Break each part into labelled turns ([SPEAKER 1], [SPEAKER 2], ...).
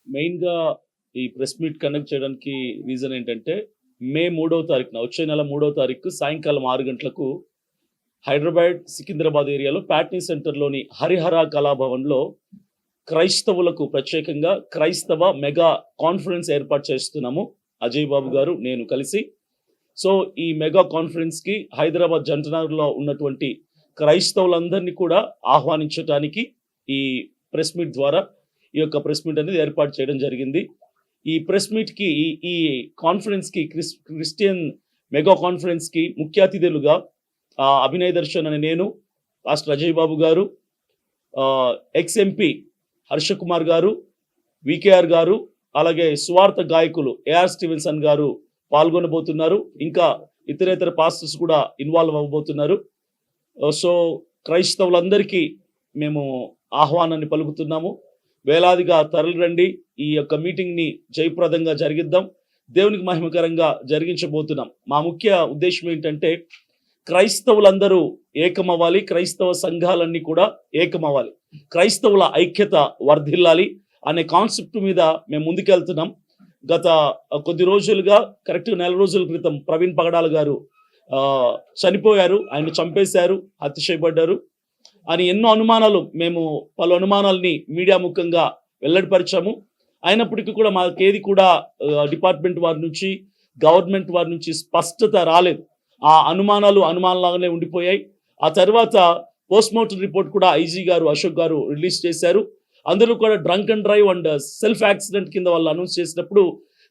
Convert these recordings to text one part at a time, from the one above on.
[SPEAKER 1] మెయిన్‌గా ఈ press meet conduct చేయడానికి రీజన్ ఏంటంటే, మే 3వ తారీఖున వచ్చే నెల 3వ తారీఖు సాయంకాలం 6 గంటలకు హైదరాబాద్, సికింద్రాబాద్ ఏరియాలో ప్యాట్నీ సెంటర్‌లోని హరిహర కళాభవన్‌లో క్రైస్తవులకు ప్రత్యేకంగా క్రైస్తవ మెగా కాన్ఫరెన్స్ ఏర్పాటు చేస్తున్నాము. అజయ్ బాబు గారు, నేను కలిసి. సో, ఈ మెగా కాన్ఫరెన్స్‌కి హైదరాబాద్ జంటనగర్‌లో ఉన్నటువంటి క్రైస్తవులందరినీ కూడా ఆహ్వానించటానికి ఈ ప్రెస్ మీట్ ద్వారా ఈ యొక్క ప్రెస్ మీట్ అనేది ఏర్పాటు చేయడం జరిగింది. ఈ ప్రెస్ మీట్‌కి ఈ కాన్ఫరెన్స్‌కి క్రిస్టియన్ మెగా కాన్ఫరెన్స్‌కి ముఖ్య అతిథులుగా అభినయ్ దర్శన్ అనే నేను, పాస్టర్ అజయ్ బాబు గారు, ఎక్స్ ఎంపీ హర్ష కుమార్ గారు, వికేఆర్ గారు, అలాగే సువార్త గాయకులు ఏఆర్ స్టీవెన్సన్ గారు పాల్గొనబోతున్నారు. ఇంకా ఇతరేతర పాస్టర్స్ కూడా ఇన్వాల్వ్ అవ్వబోతున్నారు. సో, క్రైస్తవులందరికీ మేము ఆహ్వానాన్ని పలుకుతున్నాము. వేలాదిగా తరలిరండి. ఈ యొక్క మీటింగ్‌ని జయప్రదంగా జరిగిద్దాం. దేవునికి మహిమకరంగా జరిగించబోతున్నాం. మా ముఖ్య ఉద్దేశ్యం ఏంటంటే, క్రైస్తవులందరూ ఏకమవ్వాలి. క్రైస్తవ సంఘాలన్నీ కూడా ఏకమవ్వాలి. క్రైస్తవుల ఐక్యత వర్ధిల్లాలి అనే కాన్సెప్ట్ మీద మేము ముందుకెళ్తున్నాం. గత కొద్ది రోజులుగా కరెక్ట్‌గా నెల రోజుల క్రితం ప్రవీణ్ పగడాల గారు చనిపోయారు. ఆయన్ని చంపేశారు, హత్య చేయబడ్డారు అని ఎన్నో అనుమానాలు, మేము పలు అనుమానాల్ని మీడియా ముఖంగా వెల్లడిపరిచాము. అయినప్పటికీ కూడా మాకేది కూడా డిపార్ట్మెంట్ వారి నుంచి, గవర్నమెంట్ వారి నుంచి స్పష్టత రాలేదు. ఆ అనుమానాలుగానే ఉండిపోయాయి. ఆ తర్వాత పోస్ట్‌మార్టం రిపోర్ట్ కూడా ఐజీ గారు, అశోక్ గారు రిలీజ్ చేశారు. అందులో కూడా drunk and drive and self accident కింద వాళ్ళు అనౌన్స్ చేసినప్పుడు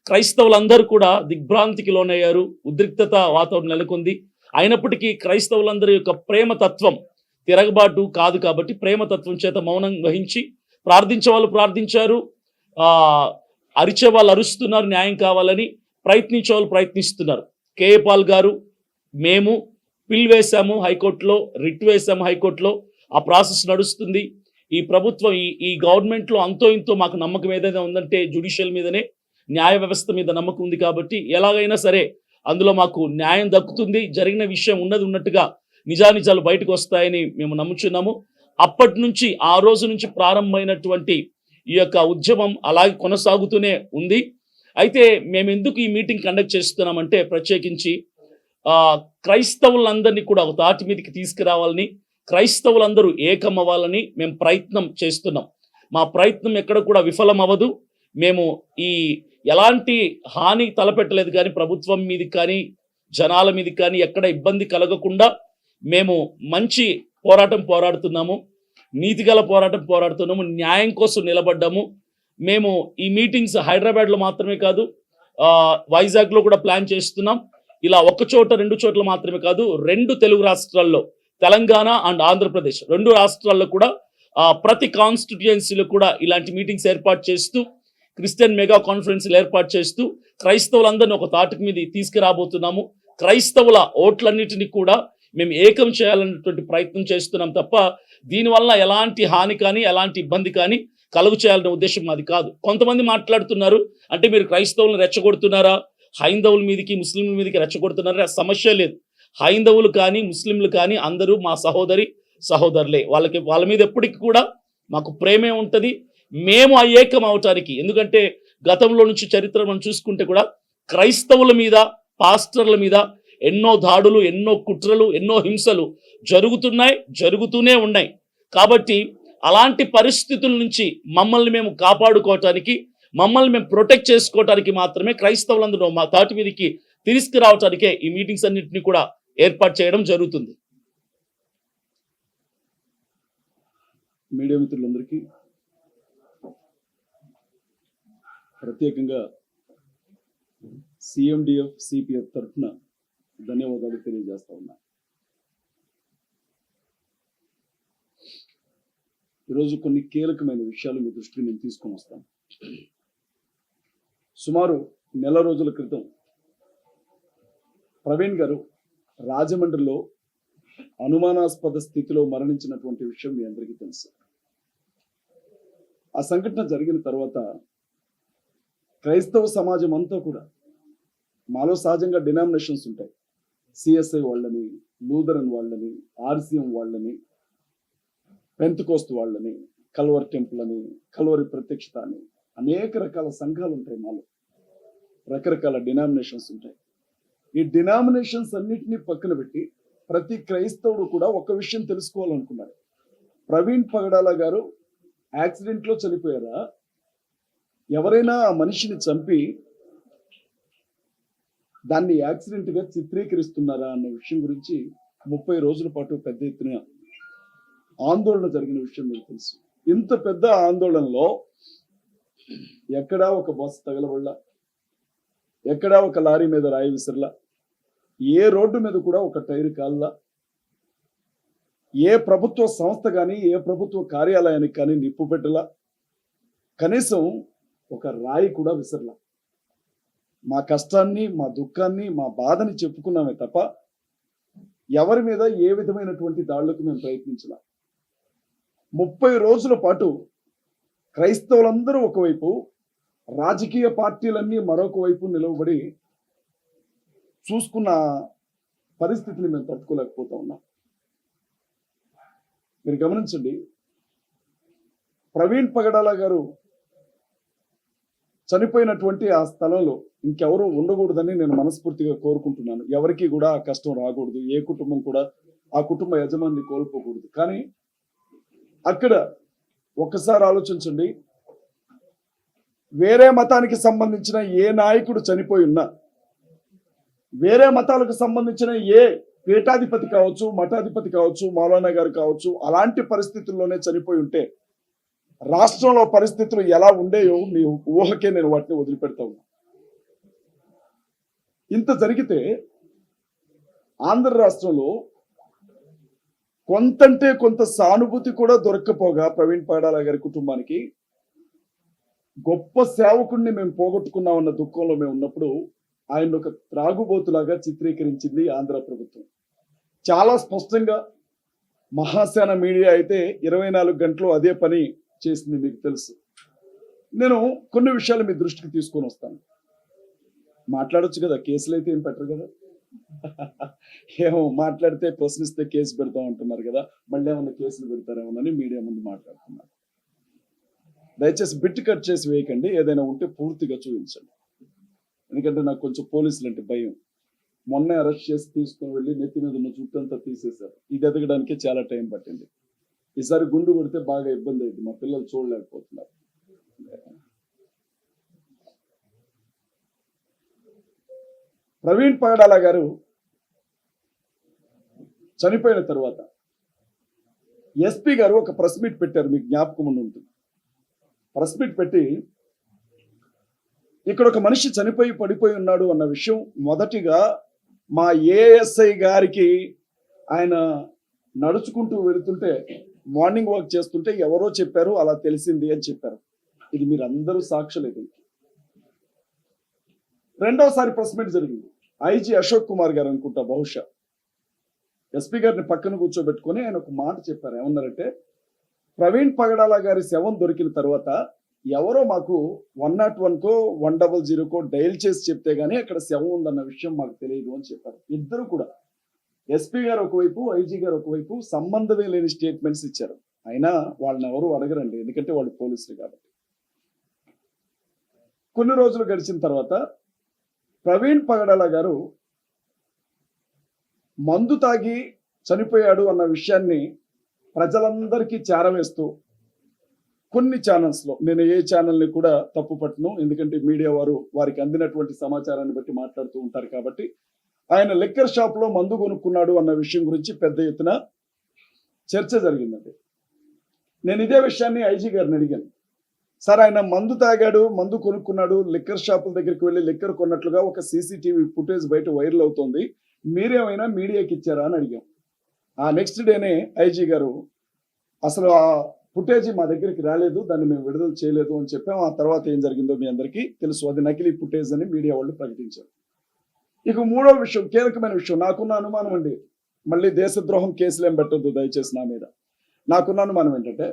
[SPEAKER 1] క్రైస్తవులందరూ కూడా దిగ్భ్రాంతికి లోనయ్యారు. ఉద్రిక్తత వాతావరణం నెలకొంది. అయినప్పటికీ క్రైస్తవులందరి యొక్క ప్రేమ తత్వం తిరగబాటు కాదు కాబట్టి ప్రేమతత్వం చేత మౌనం వహించి ప్రార్థించే వాళ్ళు ప్రార్థించారు, అరిచే వాళ్ళు అరుస్తున్నారు న్యాయం కావాలని, ప్రయత్నించే వాళ్ళు ప్రయత్నిస్తున్నారు. కేఏ పాల్ గారు, మేము పిల్ వేశాము హైకోర్టులో, రిట్ వేశాము హైకోర్టులో. ఆ ప్రాసెస్ నడుస్తుంది. ఈ ప్రభుత్వం ఈ గవర్నమెంట్లో అంతో ఇంతో మాకు నమ్మకం ఏదైనా ఉందంటే జ్యుడిషియల్ మీదనే, న్యాయ వ్యవస్థ మీద నమ్మకం ఉంది కాబట్టి ఎలాగైనా సరే అందులో మాకు న్యాయం దక్కుతుంది. జరిగిన విషయం ఉన్నది ఉన్నట్టుగా నిజానిజాలు బయటకు వస్తాయని మేము నమ్ముచున్నాము. అప్పటి నుంచి, ఆ రోజు నుంచి ప్రారంభమైనటువంటి ఈ యొక్క ఉద్యమం అలాగే కొనసాగుతూనే ఉంది. అయితే మేము ఎందుకు ఈ మీటింగ్ కండక్ట్ చేస్తున్నామంటే, ప్రత్యేకించి క్రైస్తవులందరినీ కూడా ఒక తాటి మీదకి తీసుకురావాలని, క్రైస్తవులందరూ ఏకమవ్వాలని మేము ప్రయత్నం చేస్తున్నాం. మా ప్రయత్నం ఎక్కడ కూడా విఫలం అవ్వదు. మేము ఎలాంటి హాని తలపెట్టలేదు కానీ ప్రభుత్వం మీదకి కానీ జనాల మీదకి కానీ ఎక్కడ ఇబ్బంది కలగకుండా మేము మంచి పోరాటం పోరాడుతున్నాము. నీతిగల పోరాటం పోరాడుతున్నాము. న్యాయం కోసం నిలబడ్డాము. మేము ఈ మీటింగ్స్ హైదరాబాద్లో మాత్రమే కాదు, వైజాగ్లో కూడా ప్లాన్ చేస్తున్నాం. ఇలా ఒక చోట, 2 చోట్ల మాత్రమే కాదు, 2 తెలుగు రాష్ట్రాల్లో, తెలంగాణ అండ్ ఆంధ్రప్రదేశ్ 2 రాష్ట్రాల్లో కూడా ప్రతి కాన్స్టిట్యుయెన్సీలో కూడా ఇలాంటి మీటింగ్స్ ఏర్పాటు చేస్తూ, క్రిస్టియన్ మెగా కాన్ఫరెన్స్లు ఏర్పాటు చేస్తూ క్రైస్తవులందరినీ ఒక తాటికి మీద తీసుకురాబోతున్నాము. క్రైస్తవుల ఓట్లన్నిటినీ కూడా మేము ఏకం చేయాలన్నటువంటి ప్రయత్నం చేస్తున్నాం తప్ప దీనివల్ల ఎలాంటి హాని కానీ ఎలాంటి ఇబ్బంది కానీ కలుగు చేయాలనే ఉద్దేశం మాది కాదు. కొంతమంది మాట్లాడుతున్నారు, అంటే మీరు క్రైస్తవులను రెచ్చగొడుతున్నారా, హైందవుల మీదకి ముస్లింల మీదకి రెచ్చగొడుతున్నారా? సమస్య లేదు. హైందవులు కానీ ముస్లింలు కానీ అందరూ మా సహోదరులే. వాళ్ళ మీద ఎప్పటికీ కూడా మాకు ప్రేమే ఉంటుంది. మేము ఏకం అవటానికి, ఎందుకంటే గతంలో నుంచి చరిత్ర మనం చూసుకుంటే కూడా క్రైస్తవుల మీద, పాస్టర్ల మీద ఎన్నో దాడులు, ఎన్నో కుట్రలు, ఎన్నో హింసలు జరుగుతూనే ఉన్నాయి. కాబట్టి అలాంటి పరిస్థితుల నుంచి మమ్మల్ని మేము కాపాడుకోవటానికి, మమ్మల్ని మేము ప్రొటెక్ట్ చేసుకోవటానికి మాత్రమే క్రైస్తవులందరూ మా తాటి మీదకి తీసుకురావటానికే ఈ మీటింగ్స్ అన్నింటినీ కూడా ఏర్పాటు చేయడం జరుగుతుంది.
[SPEAKER 2] మీడియా మిత్రులందరికీ ప్రత్యేకంగా సిఎండిఎఫ్ సిపిఎఫ్ తరఫున ధన్యవాదాలు తెలియజేస్తా ఉన్నా. ఈరోజు కొన్ని కీలకమైన విషయాలు మీ దృష్టికి నేను తీసుకొని వస్తాను. సుమారు నెల రోజుల క్రితం ప్రవీణ్ గారు రాజమండ్రిలో అనుమానాస్పద స్థితిలో మరణించినటువంటి విషయం మీ అందరికీ తెలుసు. ఆ సంఘటన జరిగిన తర్వాత క్రైస్తవ సమాజం అంతా కూడా, మాలో సహజంగా డినామినేషన్స్ ఉంటాయి, సిఎస్ఐ వాళ్ళని, లూథరన్ వాళ్ళని, ఆర్సిఎం వాళ్ళని, పెంతకోస్తు వాళ్ళని, కల్వరి టెంపుల్ అని, కల్వరి ప్రత్యక్షత అని, అనేక రకాల సంఘాలు ఉంటాయి మాలో, రకరకాల డినామినేషన్స్ ఉంటాయి. ఈ డినామినేషన్స్ అన్నిటినీ పక్కన పెట్టి ప్రతి క్రైస్తవుడు కూడా ఒక విషయం తెలుసుకోవాలనుకున్నారు. ప్రవీణ్ పగడాల గారు యాక్సిడెంట్లో చనిపోయారా, ఎవరైనా ఆ మనిషిని చంపి దాన్ని యాక్సిడెంట్గా చిత్రీకరిస్తున్నారా అన్న విషయం గురించి 30 రోజుల పాటు పెద్ద ఎత్తున ఆందోళన జరిగిన విషయం మీకు తెలుసు. ఇంత పెద్ద ఆందోళనలో ఎక్కడా ఒక బస్సు తగలబడలా, ఎక్కడా ఒక లారీ మీద రాయి విసరలా, ఏ రోడ్డు మీద కూడా ఒక టైర్ కాల్లా, ఏ ప్రభుత్వ సంస్థ కానీ ఏ ప్రభుత్వ కార్యాలయానికి కానీ నిప్పు పెట్టలా, కనీసం ఒక రాయి కూడా విసరలా. మా కష్టాన్ని, మా దుఃఖాన్ని, మా బాధని చెప్పుకున్నామే తప్ప ఎవరి మీద ఏ విధమైనటువంటి దాడులకు మేము ప్రయత్నించలా. 30 రోజుల పాటు క్రైస్తవులందరూ ఒకవైపు, రాజకీయ పార్టీలన్నీ మరొక వైపు నిలవబడి చూసుకున్న పరిస్థితిని మేము తట్టుకోలేకపోతా ఉన్నాం. మీరు గమనించండి, ప్రవీణ్ పగడాల గారు చనిపోయినటువంటి ఆ స్థలంలో ఇంకెవరూ ఉండకూడదని నేను మనస్ఫూర్తిగా కోరుకుంటున్నాను. ఎవరికి కూడా ఆ కష్టం రాకూడదు, ఏ కుటుంబం కూడా ఆ కుటుంబ యజమాని కోల్పోకూడదు. కానీ అక్కడ ఒక్కసారి ఆలోచించండి, వేరే మతానికి సంబంధించిన ఏ నాయకుడు చనిపోయి ఉన్నా, వేరే మతాలకు సంబంధించిన ఏ పీఠాధిపతి కావచ్చు, మఠాధిపతి కావచ్చు, మౌలానా గారు కావచ్చు, అలాంటి పరిస్థితుల్లోనే చనిపోయి ఉంటే రాష్ట్రంలో పరిస్థితులు ఎలా ఉండేయో మీ ఊహకే నేను వాటిని వదిలిపెడతా ఉన్నా. ఇంత జరిగితే ఆంధ్ర రాష్ట్రంలో కొంతంటే కొంత సానుభూతి కూడా దొరక్కపోగా ప్రవీణ్ పగడాల గారి కుటుంబానికి గొప్ప సేవకుడిని మేము పోగొట్టుకున్నామన్న దుఃఖంలో మేము ఉన్నప్పుడు ఆయన ఒక త్రాగుబోతులాగా చిత్రీకరించింది ఆంధ్ర ప్రభుత్వం. చాలా స్పష్టంగా మహాసేన మీడియా అయితే 24 గంటలు అదే పని చేసింది, మీకు తెలుసు. నేను కొన్ని విషయాలు మీ దృష్టికి తీసుకొని వస్తాను. మాట్లాడొచ్చు కదా, కేసులు అయితే ఏం పెట్టరు కదా. ఏమో మాట్లాడితే ప్రశ్నిస్తే కేసు పెడతా ఉంటున్నారు కదా, మళ్ళీ ఏమన్నా కేసులు పెడతారేమోనని మీడియా ముందు మాట్లాడుతున్నారు. దయచేసి బిట్ కట్ చేసి వేయకండి, ఏదైనా ఉంటే పూర్తిగా చూపించండి. ఎందుకంటే నాకు కొంచెం పోలీసులు అంటే భయం. మొన్నే అరెస్ట్ చేసి తీసుకుని వెళ్ళి నెత్తి మీద ఉన్న చుట్టంతా తీసేశారు. ఇది ఎదగడానికే చాలా టైం పట్టింది. ఈసారి గుండు కొడితే బాగా ఇబ్బంది అయింది, మా పిల్లలు చూడలేకపోతున్నారు. ప్రవీణ్ పగడాల గారు చనిపోయిన తర్వాత ఎస్పీ గారు ఒక ప్రెస్ మీట్ పెట్టారు, మీకు జ్ఞాపకం ఉంటుంది. ప్రెస్ మీట్ పెట్టి ఇక్కడ ఒక మనిషి చనిపోయి పడిపోయి ఉన్నాడు అన్న విషయం మొదటిగా మా ఏఎస్ఐ గారికి ఆయన నడుచుకుంటూ వెళుతుంటే, మార్నింగ్ వాక్ చేస్తుంటే ఎవరో చెప్పారు, అలా తెలిసింది అని చెప్పారు. ఇది మీరు అందరూ సాక్షులేదు. రెండవసారి ప్రెస్ మీట్ జరిగింది. ఐజీ అశోక్ కుమార్ గారు అనుకుంటా, బహుశా ఎస్పీ గారిని పక్కన కూర్చోబెట్టుకొని ఆయన ఒక మాట చెప్పారు. ఏమన్నారంటే, ప్రవీణ్ పగడాల గారి శవం దొరికిన తర్వాత ఎవరో మాకు 101కో 100కో డైల్ చేసి చెప్తే గానీ అక్కడ శవం ఉందన్న విషయం మాకు తెలియదు అని చెప్పారు. ఇద్దరు కూడా, ఎస్పీ గారు ఒకవైపు, ఐజీ గారు ఒకవైపు సంబంధమే లేని స్టేట్మెంట్స్ ఇచ్చారు. అయినా వాళ్ళని ఎవరు అడగరండి, ఎందుకంటే వాళ్ళు పోలీసులు కాబట్టి. కొన్ని రోజులు గడిచిన తర్వాత ప్రవీణ్ పగడాల గారు మందు తాగి చనిపోయాడు అన్న విషయాన్ని ప్రజలందరికీ చేరవేస్తూ కొన్ని ఛానల్స్లో, నేను ఏ ఛానల్ని కూడా తప్పు పట్టను, ఎందుకంటే మీడియా వారు వారికి అందినటువంటి సమాచారాన్ని బట్టి మాట్లాడుతూ ఉంటారు కాబట్టి, ఆయన లిక్కర్ షాప్లో మందు కొనుక్కున్నాడు అన్న విషయం గురించి పెద్ద ఎత్తున చర్చ జరిగిందండి. నేను ఇదే విషయాన్ని ఐజీ గారిని అడిగాను. సార్, ఆయన మందు తాగాడు, మందు కొనుక్కున్నాడు, లిక్కర్ షాపుల దగ్గరికి వెళ్ళి లిక్కర్ కొన్నట్లుగా ఒక సీసీటీవీ ఫుటేజ్ బయట వైరల్ అవుతోంది, మీరేమైనా మీడియాకి ఇచ్చారా అని అడిగాం. ఆ నెక్స్ట్ డేనే ఐజీ గారు అసలు ఆ ఫుటేజ్ మా దగ్గరికి రాలేదు, దాన్ని మేము విడుదల చేయలేదు అని చెప్పాం. ఆ తర్వాత ఏం జరిగిందో మీ అందరికీ తెలుసు, అది నకిలీ ఫుటేజ్ అని మీడియా వాళ్ళు ప్రకటించారు. ఇక మూడో విషయం, కీలకమైన విషయం, నాకున్న అనుమానం అండి, మళ్ళీ దేశద్రోహం కేసులు ఏం పెట్టద్దు దయచేసి నా మీద. నాకున్న అనుమానం ఏంటంటే,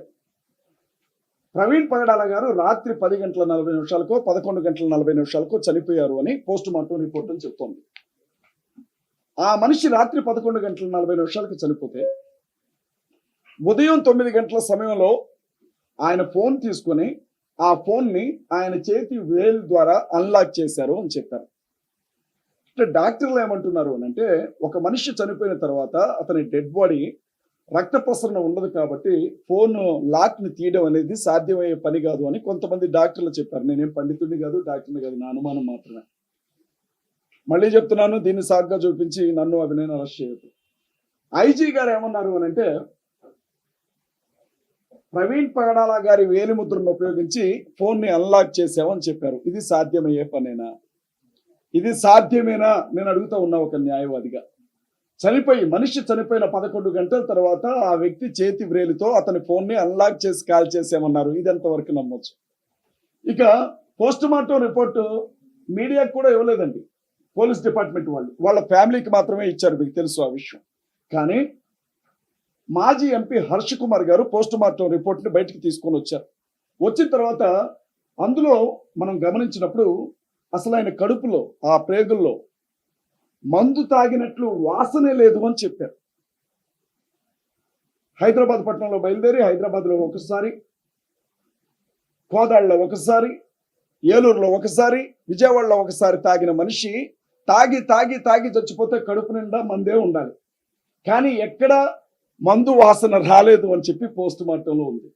[SPEAKER 2] ప్రవీణ్ పగడాల గారు రాత్రి 10:40 11:40 చనిపోయారు అని పోస్ట్ మార్టం రిపోర్ట్ అని చెప్తోంది. ఆ మనిషి రాత్రి 11:40 చనిపోతే ఉదయం 9 గంటల సమయంలో ఆయన ఫోన్ తీసుకొని ఆ ఫోన్ని ఆయన చేతి వేలు ద్వారా అన్లాక్ చేశారు అని చెప్పారు. అంటే డాక్టర్లు ఏమంటున్నారు అని అంటే, ఒక మనిషి చనిపోయిన తర్వాత అతని డెడ్ బాడీ రక్త ప్రసరణ ఉండదు కాబట్టి ఫోన్ లాక్ ని తీయడం అనేది సాధ్యమయ్యే పని కాదు అని కొంతమంది డాక్టర్లు చెప్పారు. నేనేం పండితుడిని కాదు, డాక్టర్ని కాదు, నా అనుమానం మాత్రమే. మళ్ళీ చెప్తున్నాను, దీన్ని సాగ్గా చూపించి నన్ను అభినయన అరెస్ట్ చేయొద్దు. ఐజీ గారు ఏమన్నారు అని అంటే, ప్రవీణ్ పగడాల గారి వేలిముద్రను ఉపయోగించి ఫోన్ ని అన్లాక్ చేసామని చెప్పారు. ఇది సాధ్యమయ్యే పనేనా? ఇది సాధ్యమేనా నేను అడుగుతా ఉన్నా ఒక న్యాయవాదిగా. మనిషి చనిపోయిన 11 గంటల తర్వాత ఆ వ్యక్తి చేతి వ్రేలితో అతని ఫోన్ ని అన్లాక్ చేసి కాల్ చేసామన్నారు. ఇది ఎంతవరకు నమ్మొచ్చు? ఇక పోస్ట్ మార్టం రిపోర్టు మీడియాకు కూడా ఇవ్వలేదండి. పోలీస్ డిపార్ట్మెంట్ వాళ్ళ ఫ్యామిలీకి మాత్రమే ఇచ్చారు. మీకు తెలుసు ఆ విషయం. కానీ మాజీ ఎంపీ హర్ష్ కుమార్ గారు పోస్ట్ మార్టం రిపోర్ట్ ని బయటకు తీసుకొని వచ్చారు. వచ్చిన తర్వాత అందులో మనం గమనించినప్పుడు అసలు ఆయన కడుపులో ఆ ప్రేగుల్లో మందు తాగినట్లు వాసనే లేదు అని చెప్పారు. హైదరాబాద్ పట్టణంలో బయలుదేరి హైదరాబాద్లో ఒకసారి, కోదాళ్ళలో ఒకసారి, ఏలూరులో ఒకసారి, విజయవాడలో ఒకసారి తాగిన మనిషి తాగి తాగి తాగి చచ్చిపోతే కడుపు నిండా మందే ఉండాలి. కానీ ఎక్కడ మందు వాసన రాలేదు అని చెప్పి పోస్ట్ మార్టంలో ఉంది.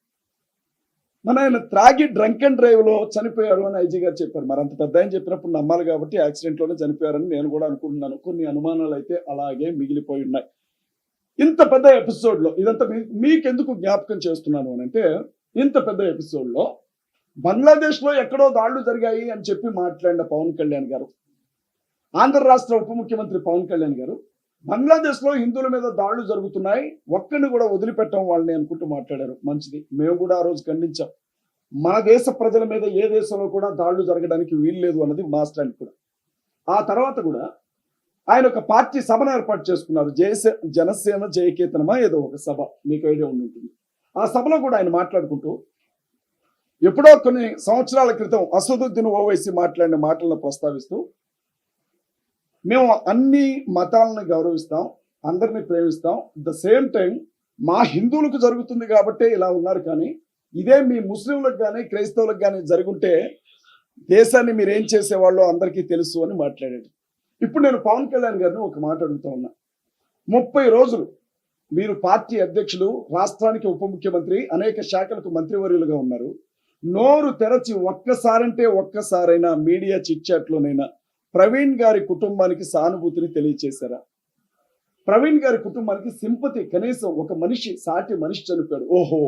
[SPEAKER 2] మన ఆయన త్రాగి డ్రంక్ అండ్ డ్రైవ్ లో చనిపోయారు అని ఐజీ గారు చెప్పారు. మరి అంత పెద్ద ఆయన చెప్పినప్పుడు నమ్మాలి కాబట్టి యాక్సిడెంట్ లోనే చనిపోయారని నేను కూడా అనుకుంటున్నాను. కొన్ని అనుమానాలు అయితే అలాగే మిగిలిపోయి ఉన్నాయి. ఇంత పెద్ద ఎపిసోడ్ లో ఇదంతా మీకెందుకు జ్ఞాపకం చేస్తున్నాను అని అంటే, ఇంత పెద్ద ఎపిసోడ్ లో బంగ్లాదేశ్ లో ఎక్కడో దాడులు జరిగాయి అని చెప్పి మాట్లాడిన పవన్ కళ్యాణ్ గారు, ఆంధ్ర రాష్ట్ర ఉప ముఖ్యమంత్రి పవన్ కళ్యాణ్ గారు, బంగ్లాదేశ్ లో హిందువుల మీద దాడులు జరుగుతున్నాయి, ఒక్కడిని కూడా వదిలిపెట్టం వాళ్ళని అనుకుంటూ మాట్లాడారు. మంచిది, మేము కూడా ఆ రోజు ఖండించాం. మన దేశ ప్రజల మీద ఏ దేశంలో కూడా దాడులు జరగడానికి వీల్లేదు అన్నది మా స్టాండ్ కూడా. ఆ తర్వాత కూడా ఆయన ఒక పార్టీ సభను ఏర్పాటు చేసుకున్నారు. జనసేన జయకేతనమా ఏదో ఒక సభ, మీకు ఐడియా ఉంటుంది. ఆ సభలో కూడా ఆయన మాట్లాడుకుంటూ ఎప్పుడో కొన్ని సంవత్సరాల క్రితం అసదుద్దీన్ ఓవైసీ మాట్లాడిన మాటలను ప్రస్తావిస్తూ, మేము అన్ని మతాలను గౌరవిస్తాం, అందరినీ ప్రేమిస్తాం, ద సేమ్ టైం మా హిందువులకు జరుగుతుంది కాబట్టి ఇలా ఉన్నారు, కానీ ఇదే మీ ముస్లింలకు కానీ క్రైస్తవులకు కానీ జరుగుంటే దేశాన్ని మీరు ఏం చేసేవాళ్ళో అందరికీ తెలుసు అని మాట్లాడాడు. ఇప్పుడు నేను పవన్ కళ్యాణ్ గారిని ఒక మాట అడుగుతా ఉన్నా. 30 రోజులు మీరు పార్టీ అధ్యక్షులు, రాష్ట్రానికి ఉప ముఖ్యమంత్రి, అనేక శాఖలకు మంత్రివర్యులుగా ఉన్నారు. నోరు తెరచి ఒక్కసారంటే ఒక్కసారైనా మీడియా చిట్ చాట్లోనైనా ప్రవీణ్ గారి కుటుంబానికి సానుభూతిని తెలియచేశారా? ప్రవీణ్ గారి కుటుంబానికి సింపతి, కనీసం ఒక మనిషి, సాటి మనిషి చనిపోయాడు, ఓహో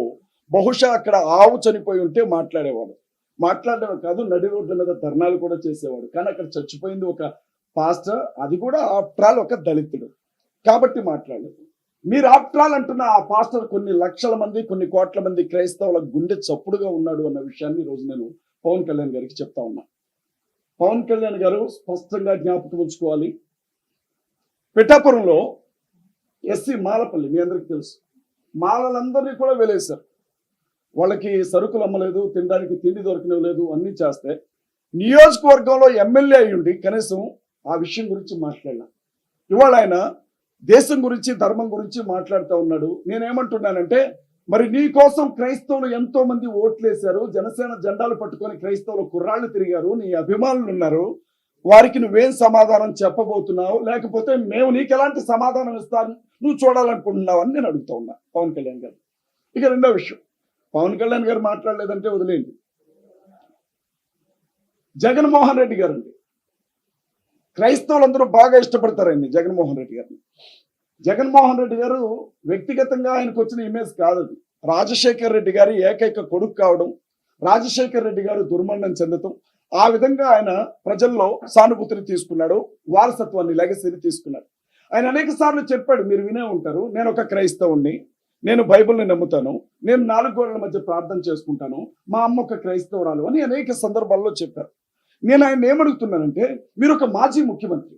[SPEAKER 2] బహుశా అక్కడ ఆవు చనిపోయి ఉంటే మాట్లాడేవాడు. మాట్లాడడం కాదు, నడి రోడ్ల మీద ధర్నాలు కూడా చేసేవాడు. కానీ అక్కడ చచ్చిపోయింది ఒక పాస్టర్, అది కూడా ఆఫ్టర్ ఆల్ ఒక దళితుడు కాబట్టి మాట్లాడలేదు. మీరు ఆఫ్టర్ ఆల్ అంటున్న ఆ పాస్టర్ కొన్ని లక్షల మంది, కొన్ని కోట్ల మంది క్రైస్తవుల గుండె చప్పుడుగా ఉన్నాడు అన్న విషయాన్ని ఈరోజు నేను పవన్ కళ్యాణ్ గారికి చెప్తా ఉన్నా. పవన్ కళ్యాణ్ గారు స్పష్టంగా జ్ఞాపకం ఉంచుకోవాలి. పిఠాపురంలో ఎస్సీ మాలపల్లి, మీ అందరికి తెలుసు, మాలలందరినీ కూడా వెలేశారు. వాళ్ళకి సరుకులు అమ్మలేదు, తినడానికి తిండి దొరకనివ్వలేదు, అన్నీ చేస్తే నియోజకవర్గంలో ఎమ్మెల్యే అయ్యుండి కనీసం ఆ విషయం గురించి మాట్లాడినా. ఇవాళ ఆయన దేశం గురించి, ధర్మం గురించి మాట్లాడుతూ ఉన్నాడు. నేనేమంటున్నానంటే, మరి నీ కోసం క్రైస్తవులు ఎంతో మంది ఓట్లేశారు, జనసేన జెండాలు పట్టుకొని క్రైస్తవులు కుర్రాళ్ళు తిరిగారు, నీ అభిమానులు ఉన్నారు, వారికి నువ్వేం సమాధానం చెప్పబోతున్నావు, లేకపోతే మేము నీకు ఎలాంటి సమాధానం ఇస్తాను నువ్వు చూడాలనుకుంటున్నావు అని నేను అడుగుతా ఉన్నా పవన్ కళ్యాణ్ గారు. ఇక రెండో విషయం, పవన్ కళ్యాణ్ గారు మాట్లాడలేదంటే వదిలేయండి. జగన్మోహన్ రెడ్డి గారు అండి, క్రైస్తవులందరూ బాగా ఇష్టపడతారండి జగన్మోహన్ రెడ్డి గారిని. జగన్మోహన్ రెడ్డి గారు వ్యక్తిగతంగా ఆయనకు వచ్చిన ఇమేజ్ కాదు అది. రాజశేఖర్ రెడ్డి గారి ఏకైక కొడుకు కావడం, రాజశేఖర్ రెడ్డి గారు దుర్మరణం చెందటం, ఆ విధంగా ఆయన ప్రజల్లో సానుభూతిని తీసుకున్నాడు, వారసత్వాన్ని, లెగసీని తీసుకున్నాడు. ఆయన అనేక సార్లు చెప్పాడు, మీరు వినే ఉంటారు, నేను ఒక క్రైస్తవుణ్ణి, నేను బైబిల్ని నమ్ముతాను, నేను 4 గోడల మధ్య ప్రార్థన చేసుకుంటాను, మా అమ్మ ఒక క్రైస్తవురాలు అని అనేక సందర్భాల్లో చెప్పారు. నేను ఆయన ఏమడుగుతున్నానంటే, మీరు ఒక మాజీ ముఖ్యమంత్రి,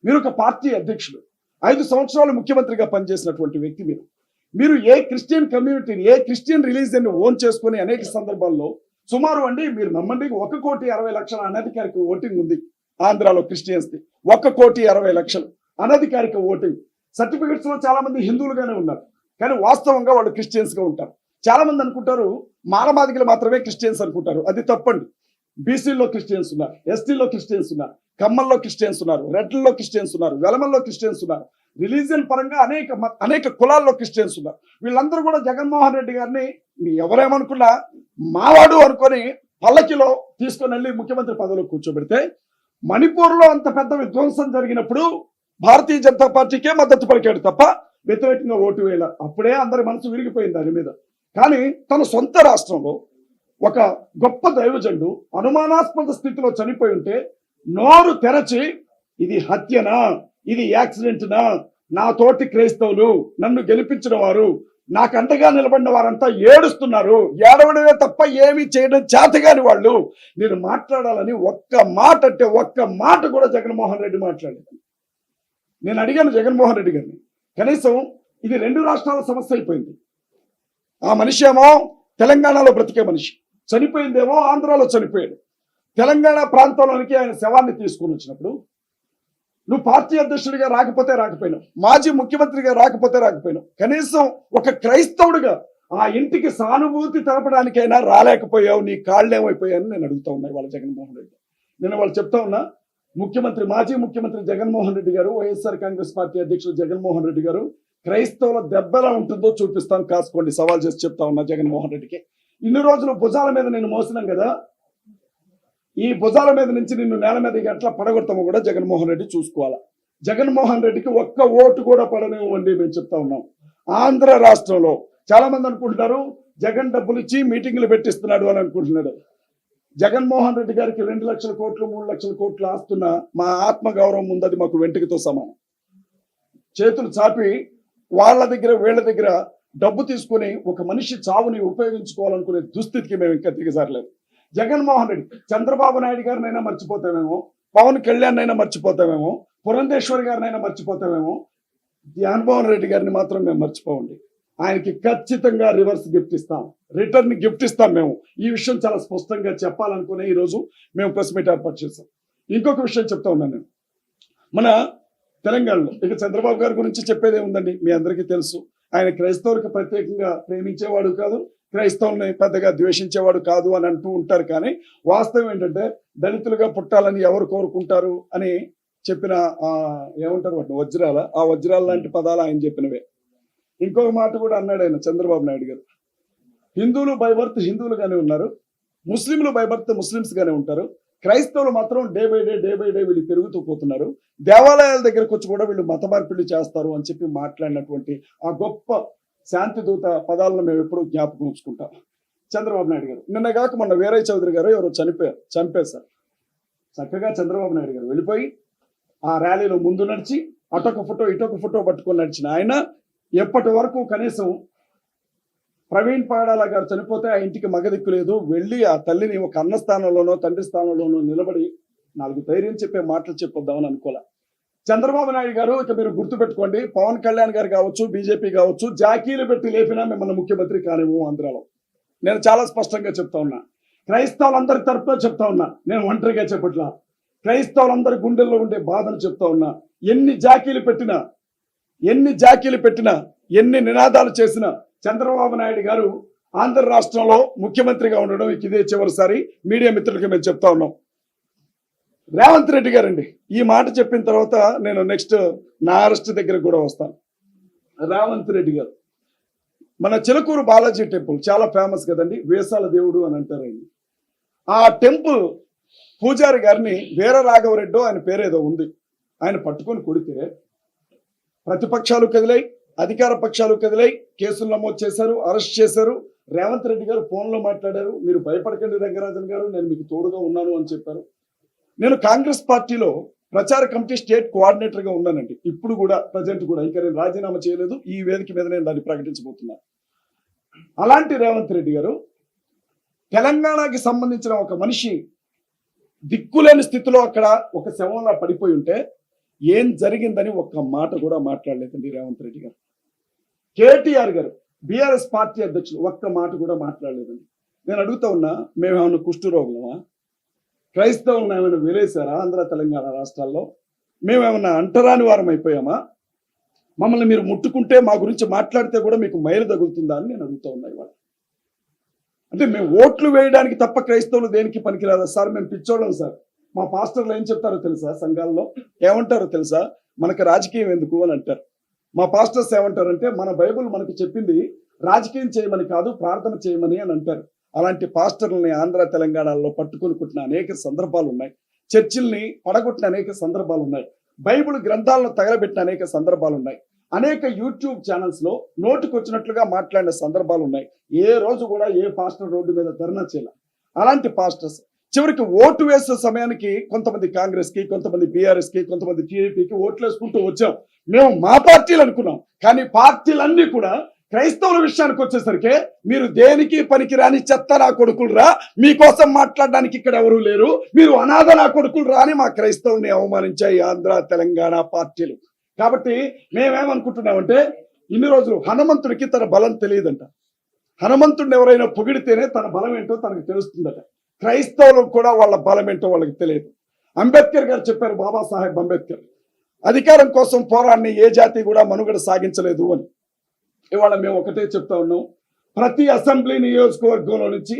[SPEAKER 2] మీరు ఒక పార్టీ అధ్యక్షుడు, 5 సంవత్సరాలు ముఖ్యమంత్రిగా పనిచేసినటువంటి వ్యక్తి మీరు ఏ క్రిస్టియన్ కమ్యూనిటీని, ఏ క్రిస్టియన్ రిలీజియన్ ఓన్ చేసుకుని అనేక సందర్భాల్లో సుమారు అండి, మీరు నమ్మండి, 1,60,00,000 అనధికారిక ఓటింగ్ ఉంది ఆంధ్రాలో క్రిస్టియన్స్ ది. 1,60,00,000 అనధికారిక ఓటింగ్. సర్టిఫికెట్స్ లో చాలా మంది హిందువులుగానే ఉన్నారు, కానీ వాస్తవంగా వాళ్ళు క్రిస్టియన్స్ గా ఉంటారు. చాలా మంది అనుకుంటారు మాలమాదిగలు మాత్రమే క్రిస్టియన్స్ అనుకుంటారు. అది తప్పండి. బీసీల్లో క్రిస్టియన్స్ ఉన్నారు, ఎస్టీలో క్రిస్టియన్స్ ఉన్నారు, కమ్మల్లో క్రిస్టియన్స్ ఉన్నారు, రెడ్లలో క్రిస్టియన్స్ ఉన్నారు, వెలమల్లో క్రిస్టియన్స్ ఉన్నారు, రిలీజియన్ పరంగా అనేక కులాల్లో క్రిస్టియన్స్ ఉన్నారు. వీళ్ళందరూ కూడా జగన్మోహన్ రెడ్డి గారిని ఎవరేమనుకున్నా మావాడు అనుకొని పల్లకిలో తీసుకొని వెళ్ళి ముఖ్యమంత్రి పదవిలో కూర్చోబెడితే, మణిపూర్లో అంత పెద్ద విధ్వంసం జరిగినప్పుడు భారతీయ జనతా పార్టీకే మద్దతు పలికాడు తప్ప వ్యతిరేకంగా ఓటు వేయాల. అప్పుడే అందరి మనసు విరిగిపోయింది దాని మీద. కానీ తన సొంత రాష్ట్రంలో ఒక గొప్ప దైవజనుడు అనుమానాస్పద స్థితిలో చనిపోయి ఉంటే నోరు తెరచి ఇది హత్యనా, ఇది యాక్సిడెంట్నా, నా తోటి క్రైస్తవులు, నన్ను గెలిపించిన వారు, నాకు అండగా నిలబడిన వారంతా ఏడుస్తున్నారు, ఏడవడమే తప్ప ఏమీ చేయడం చేతగాని వాళ్ళు, నేను మాట్లాడాలని ఒక్క మాట కూడా జగన్మోహన్ రెడ్డి మాట్లాడలేదు. నేను అడిగాను జగన్మోహన్ రెడ్డి గారిని, కనీసం ఇది 2 రాష్ట్రాల సమస్య అయిపోయింది. ఆ మనిషి ఏమో తెలంగాణలో బ్రతికే మనిషి, చనిపోయిందేమో ఆంధ్రాలో చనిపోయాడు. తెలంగాణ ప్రాంతంలోనికి ఆయన శవాన్ని తీసుకుని వచ్చినప్పుడు నువ్వు పార్టీ అధ్యక్షుడిగా రాకపోయినావు, మాజీ ముఖ్యమంత్రిగా రాకపోయినావు, కనీసం ఒక క్రైస్తవుడిగా ఆ ఇంటికి సానుభూతి తెలపడానికైనా రాలేకపోయావు. నీ కాళ్ళేమైపోయాయని నేను అడుగుతా ఉన్నాయి వాళ్ళ జగన్మోహన్ రెడ్డి. నేను వాళ్ళు చెప్తా ఉన్నా, మాజీ ముఖ్యమంత్రి జగన్మోహన్ రెడ్డి గారు, వైఎస్ఆర్ కాంగ్రెస్ పార్టీ అధ్యక్షుడు జగన్మోహన్ రెడ్డి గారు, క్రైస్తవుల దెబ్బ ఎలా ఉంటుందో చూపిస్తాను, కాసుకోండి, సవాల్ చేసి చెప్తా ఉన్నా జగన్మోహన్ రెడ్డికి. ఇన్ని రోజులు భుజాల మీద నేను మోసినాం కదా, ఈ భుజాల మీద నుంచి నిన్ను నేల మీద ఎట్లా పడగొడతామో కూడా జగన్మోహన్ రెడ్డి చూసుకోవాలా. జగన్మోహన్ రెడ్డికి ఒక్క ఓటు కూడా పడనివ్వండి మేము చెప్తా ఉన్నాం. ఆంధ్ర రాష్ట్రంలో చాలా మంది అనుకుంటున్నారు జగన్ డబ్బులు ఇచ్చి మీటింగ్లు పెట్టిస్తున్నాడు అని అనుకుంటున్నాడు. జగన్మోహన్ రెడ్డి గారికి 2 లక్షల కోట్లు 3 లక్షల కోట్లు ఆస్తున్న మా ఆత్మగౌరవం ఉందది మాకు వెంట్రుకతో సమానం. చేతులు చాపి వాళ్ళ దగ్గర వీళ్ళ దగ్గర డబ్బు తీసుకుని ఒక మనిషి చావుని ఉపయోగించుకోవాలనుకునే దుస్థితికి మేము ఇంకా దిగజారలేదు. జగన్మోహన్ రెడ్డి చంద్రబాబు నాయుడు గారినైనా మర్చిపోతామేమో, పవన్ కళ్యాణ్ అయినా మర్చిపోతామేమో, పురంధేశ్వరి గారినైనా మర్చిపోతామేమో, జగన్మోహన్ రెడ్డి గారిని మాత్రం మేము మర్చిపోండి. ఆయనకి ఖచ్చితంగా రివర్స్ గిఫ్ట్ ఇస్తాం, రిటర్న్ గిఫ్ట్ ఇస్తాం. మేము ఈ విషయం చాలా స్పష్టంగా చెప్పాలనుకునే ఈరోజు మేము ప్రెస్ మీట్ ఏర్పాటు చేస్తాం. ఇంకొక విషయం చెప్తా ఉన్నాను నేను, మన తెలంగాణలో ఇక చంద్రబాబు గారి గురించి చెప్పేది ఏముందండి, మీ అందరికీ తెలుసు. ఆయన క్రైస్తవులకు ప్రత్యేకంగా ప్రేమించేవాడు కాదు, క్రైస్తవుల్ని పెద్దగా ద్వేషించేవాడు కాదు అని అంటూ ఉంటారు. కానీ వాస్తవం ఏంటంటే దళితులుగా పుట్టాలని ఎవరు కోరుకుంటారు అని చెప్పిన ఏమంటారు వాటిని, వజ్రాల, ఆ వజ్రాల లాంటి పదాలు ఆయన చెప్పినవే. ఇంకొక మాట కూడా అన్నాడు ఆయన, చంద్రబాబు నాయుడు గారు, హిందువులు బై బర్త్ హిందువులుగానే ఉన్నారు, ముస్లింలు బై బర్త్ ముస్లిమ్స్ గానే ఉంటారు, క్రైస్తవులు మాత్రం డే బై డే వీళ్ళు పెరుగుతూ పోతున్నారు, దేవాలయాల దగ్గరకు వచ్చి కూడా వీళ్ళు మత మార్పిడి చేస్తారు అని చెప్పి మాట్లాడినటువంటి ఆ గొప్ప శాంతి దూత పదాలను మేము ఎప్పుడూ జ్ఞాపకం ఉంచుకుంటాం. చంద్రబాబు నాయుడు గారు నిన్నగాక మొన్న వీరయ్య చౌదరి గారు ఎవరో చంపేశారు. చక్కగా చంద్రబాబు నాయుడు గారు వెళ్ళిపోయి ఆ ర్యాలీలో ముందు నడిచి అటొక ఫోటో ఇటొక ఫోటో పట్టుకొని నడిచిన ఆయన ఎప్పటి వరకు కనీసం ప్రవీణ్ పాడాల గారు చనిపోతే ఆ ఇంటికి మగదిక్కు లేదు, వెళ్ళి ఆ తల్లిని ఒక అన్న స్థానంలోనో తండ్రి స్థానంలోనో నిలబడి 4 ధైర్యం చెప్పే మాటలు చెప్పొద్దామని అనుకోలే. చంద్రబాబు నాయుడు గారు ఇక మీరు గుర్తుపెట్టుకోండి, పవన్ కళ్యాణ్ గారు కావచ్చు, బీజేపీ కావచ్చు, జాకీలు పెట్టి లేపినా మిమ్మల్ని ముఖ్యమంత్రి కానివ్వు ఆంధ్రాలో. నేను చాలా స్పష్టంగా చెప్తా ఉన్నా, క్రైస్తవులందరి తరపున చెప్తా ఉన్నా, నేను ఒంటరిగా చెప్పట్లా, క్రైస్తవులందరి గుండెల్లో ఉండే బాధను చెప్తా ఉన్నా. ఎన్ని జాకీలు పెట్టినా ఎన్ని నినాదాలు చేసినా చంద్రబాబు నాయుడు గారు ఆంధ్ర రాష్ట్రంలో ముఖ్యమంత్రిగా ఉండడం ఇదే చివరిసారి. మీడియా మిత్రులకి మేము చెప్తా ఉన్నాం. రేవంత్ రెడ్డి గారండి ఈ మాట చెప్పిన తర్వాత నేను నెక్స్ట్ నా అరెస్ట్ దగ్గర కూడా వస్తాను. రేవంత్ రెడ్డి గారు మన చిలకూరు బాలాజీ టెంపుల్ చాలా ఫేమస్ కదండి, వేసాల దేవుడు అని అంటారు ఆయన. ఆ టెంపుల్ పూజారి గారిని వీర రాఘవరెడ్డి ఆయన పేరేదో ఉంది, ఆయన పట్టుకొని కొడితే ప్రతిపక్షాలు కదిలాయి, అధికార పక్షాలు కదిలాయి, కేసులు నమోదు చేశారు, అరెస్ట్ చేశారు. రేవంత్ రెడ్డి గారు ఫోన్లో మాట్లాడారు, మీరు భయపడకండి రంగరాజన్ గారు, నేను మీకు తోడుగా ఉన్నాను అని చెప్పారు. నేను కాంగ్రెస్ పార్టీలో ప్రచార కమిటీ స్టేట్ కోఆర్డినేటర్గా ఉన్నానండి, ఇప్పుడు కూడా ప్రజెంట్ కూడా. ఇంకా నేను రాజీనామా చేయలేదు, ఈ వేదిక మీద నేను దాన్ని ప్రకటించబోతున్నాను. అలాంటి రేవంత్ రెడ్డి గారు తెలంగాణకి సంబంధించిన ఒక మనిషి దిక్కులేని స్థితిలో అక్కడ ఒక శవంలా పడిపోయి ఉంటే ఏం జరిగిందని ఒక్క మాట కూడా మాట్లాడలేదండి రేవంత్ రెడ్డి గారు. కేటీఆర్ గారు బీఆర్ఎస్ పార్టీ అధ్యక్షులు ఒక్క మాట కూడా మాట్లాడలేదండి. నేను అడుగుతా ఉన్నా, మేమేమన్నా కుష్ఠరోగులమా? క్రైస్తవులను ఏమైనా వేరేశారా ఆంధ్ర తెలంగాణ రాష్ట్రాల్లో? మేమేమన్నా అంటరాని వారం అయిపోయామా? మమ్మల్ని మీరు ముట్టుకుంటే, మా గురించి మాట్లాడితే కూడా మీకు మైలు తగులుతుందా అని నేను అడుగుతా ఉన్నా ఇవాళ. అంటే మేము ఓట్లు వేయడానికి తప్ప క్రైస్తవులు దేనికి పనికిరాదా సార్? మేము పిచ్చోళ్ళం సార్. మా పాస్టర్లు ఏం చెప్తారో తెలుసా? సంఘాల్లో ఏమంటారో తెలుసా? మనకు రాజకీయం ఎందుకు అని అంటారు. మా పాస్టర్స్ ఏమంటారంటే, మన బైబిల్ మనకు చెప్పింది రాజకీయం చేయమని కాదు, ప్రార్థన చేయమని అని అంటారు. అలాంటి పాస్టర్లని ఆంధ్ర తెలంగాణలో పట్టుకొని కుట్టిన అనేక సందర్భాలు ఉన్నాయి. చర్చిల్ని పడగొట్టిన అనేక సందర్భాలు ఉన్నాయి. బైబిల్ గ్రంథాలను తగలబెట్టిన అనేక సందర్భాలు ఉన్నాయి. అనేక యూట్యూబ్ ఛానల్స్ లో నోటికి వచ్చినట్లుగా మాట్లాడిన సందర్భాలు ఉన్నాయి. ఏ రోజు కూడా ఏ పాస్టర్ రోడ్డు మీద ధర్నా చేయాల. అలాంటి పాస్టర్స్ చివరికి ఓటు వేసే సమయానికి కొంతమంది కాంగ్రెస్ కి, కొంతమంది బీఆర్ఎస్ కి, కొంతమంది టీడీపీకి ఓట్లు వేసుకుంటూ వచ్చాం. మేము మా పార్టీలు అనుకున్నాం, కానీ పార్టీలన్నీ కూడా క్రైస్తవుల విషయానికి వచ్చేసరికి మీరు దేనికి పనికిరాని చెత్త నా కొడుకులు రా, మీకోసం మాట్లాడడానికి ఇక్కడ ఎవరూ లేరు, మీరు అనాథ నా కొడుకులు రా అని మా క్రైస్తవుల్ని అవమానించాయి ఆంధ్ర తెలంగాణ పార్టీలు. కాబట్టి మేమేమనుకుంటున్నామంటే, ఇన్ని రోజులు హనుమంతుడికి తన బలం తెలియదంట. హనుమంతుడిని ఎవరైనా పొగిడితేనే తన బలం ఏంటో తనకు తెలుస్తుందట. క్రైస్తవులకు కూడా వాళ్ళ బలం ఏంటో వాళ్ళకి తెలియదు. అంబేద్కర్ గారు చెప్పారు, బాబాసాహెబ్ అంబేద్కర్, అధికారం కోసం పోరాడిని ఏ జాతి కూడా మనుగడ సాగించలేదు అని. ఇవాళ మేము ఒకటే చెప్తా ఉన్నాం, ప్రతి అసెంబ్లీ నియోజకవర్గంలో నుంచి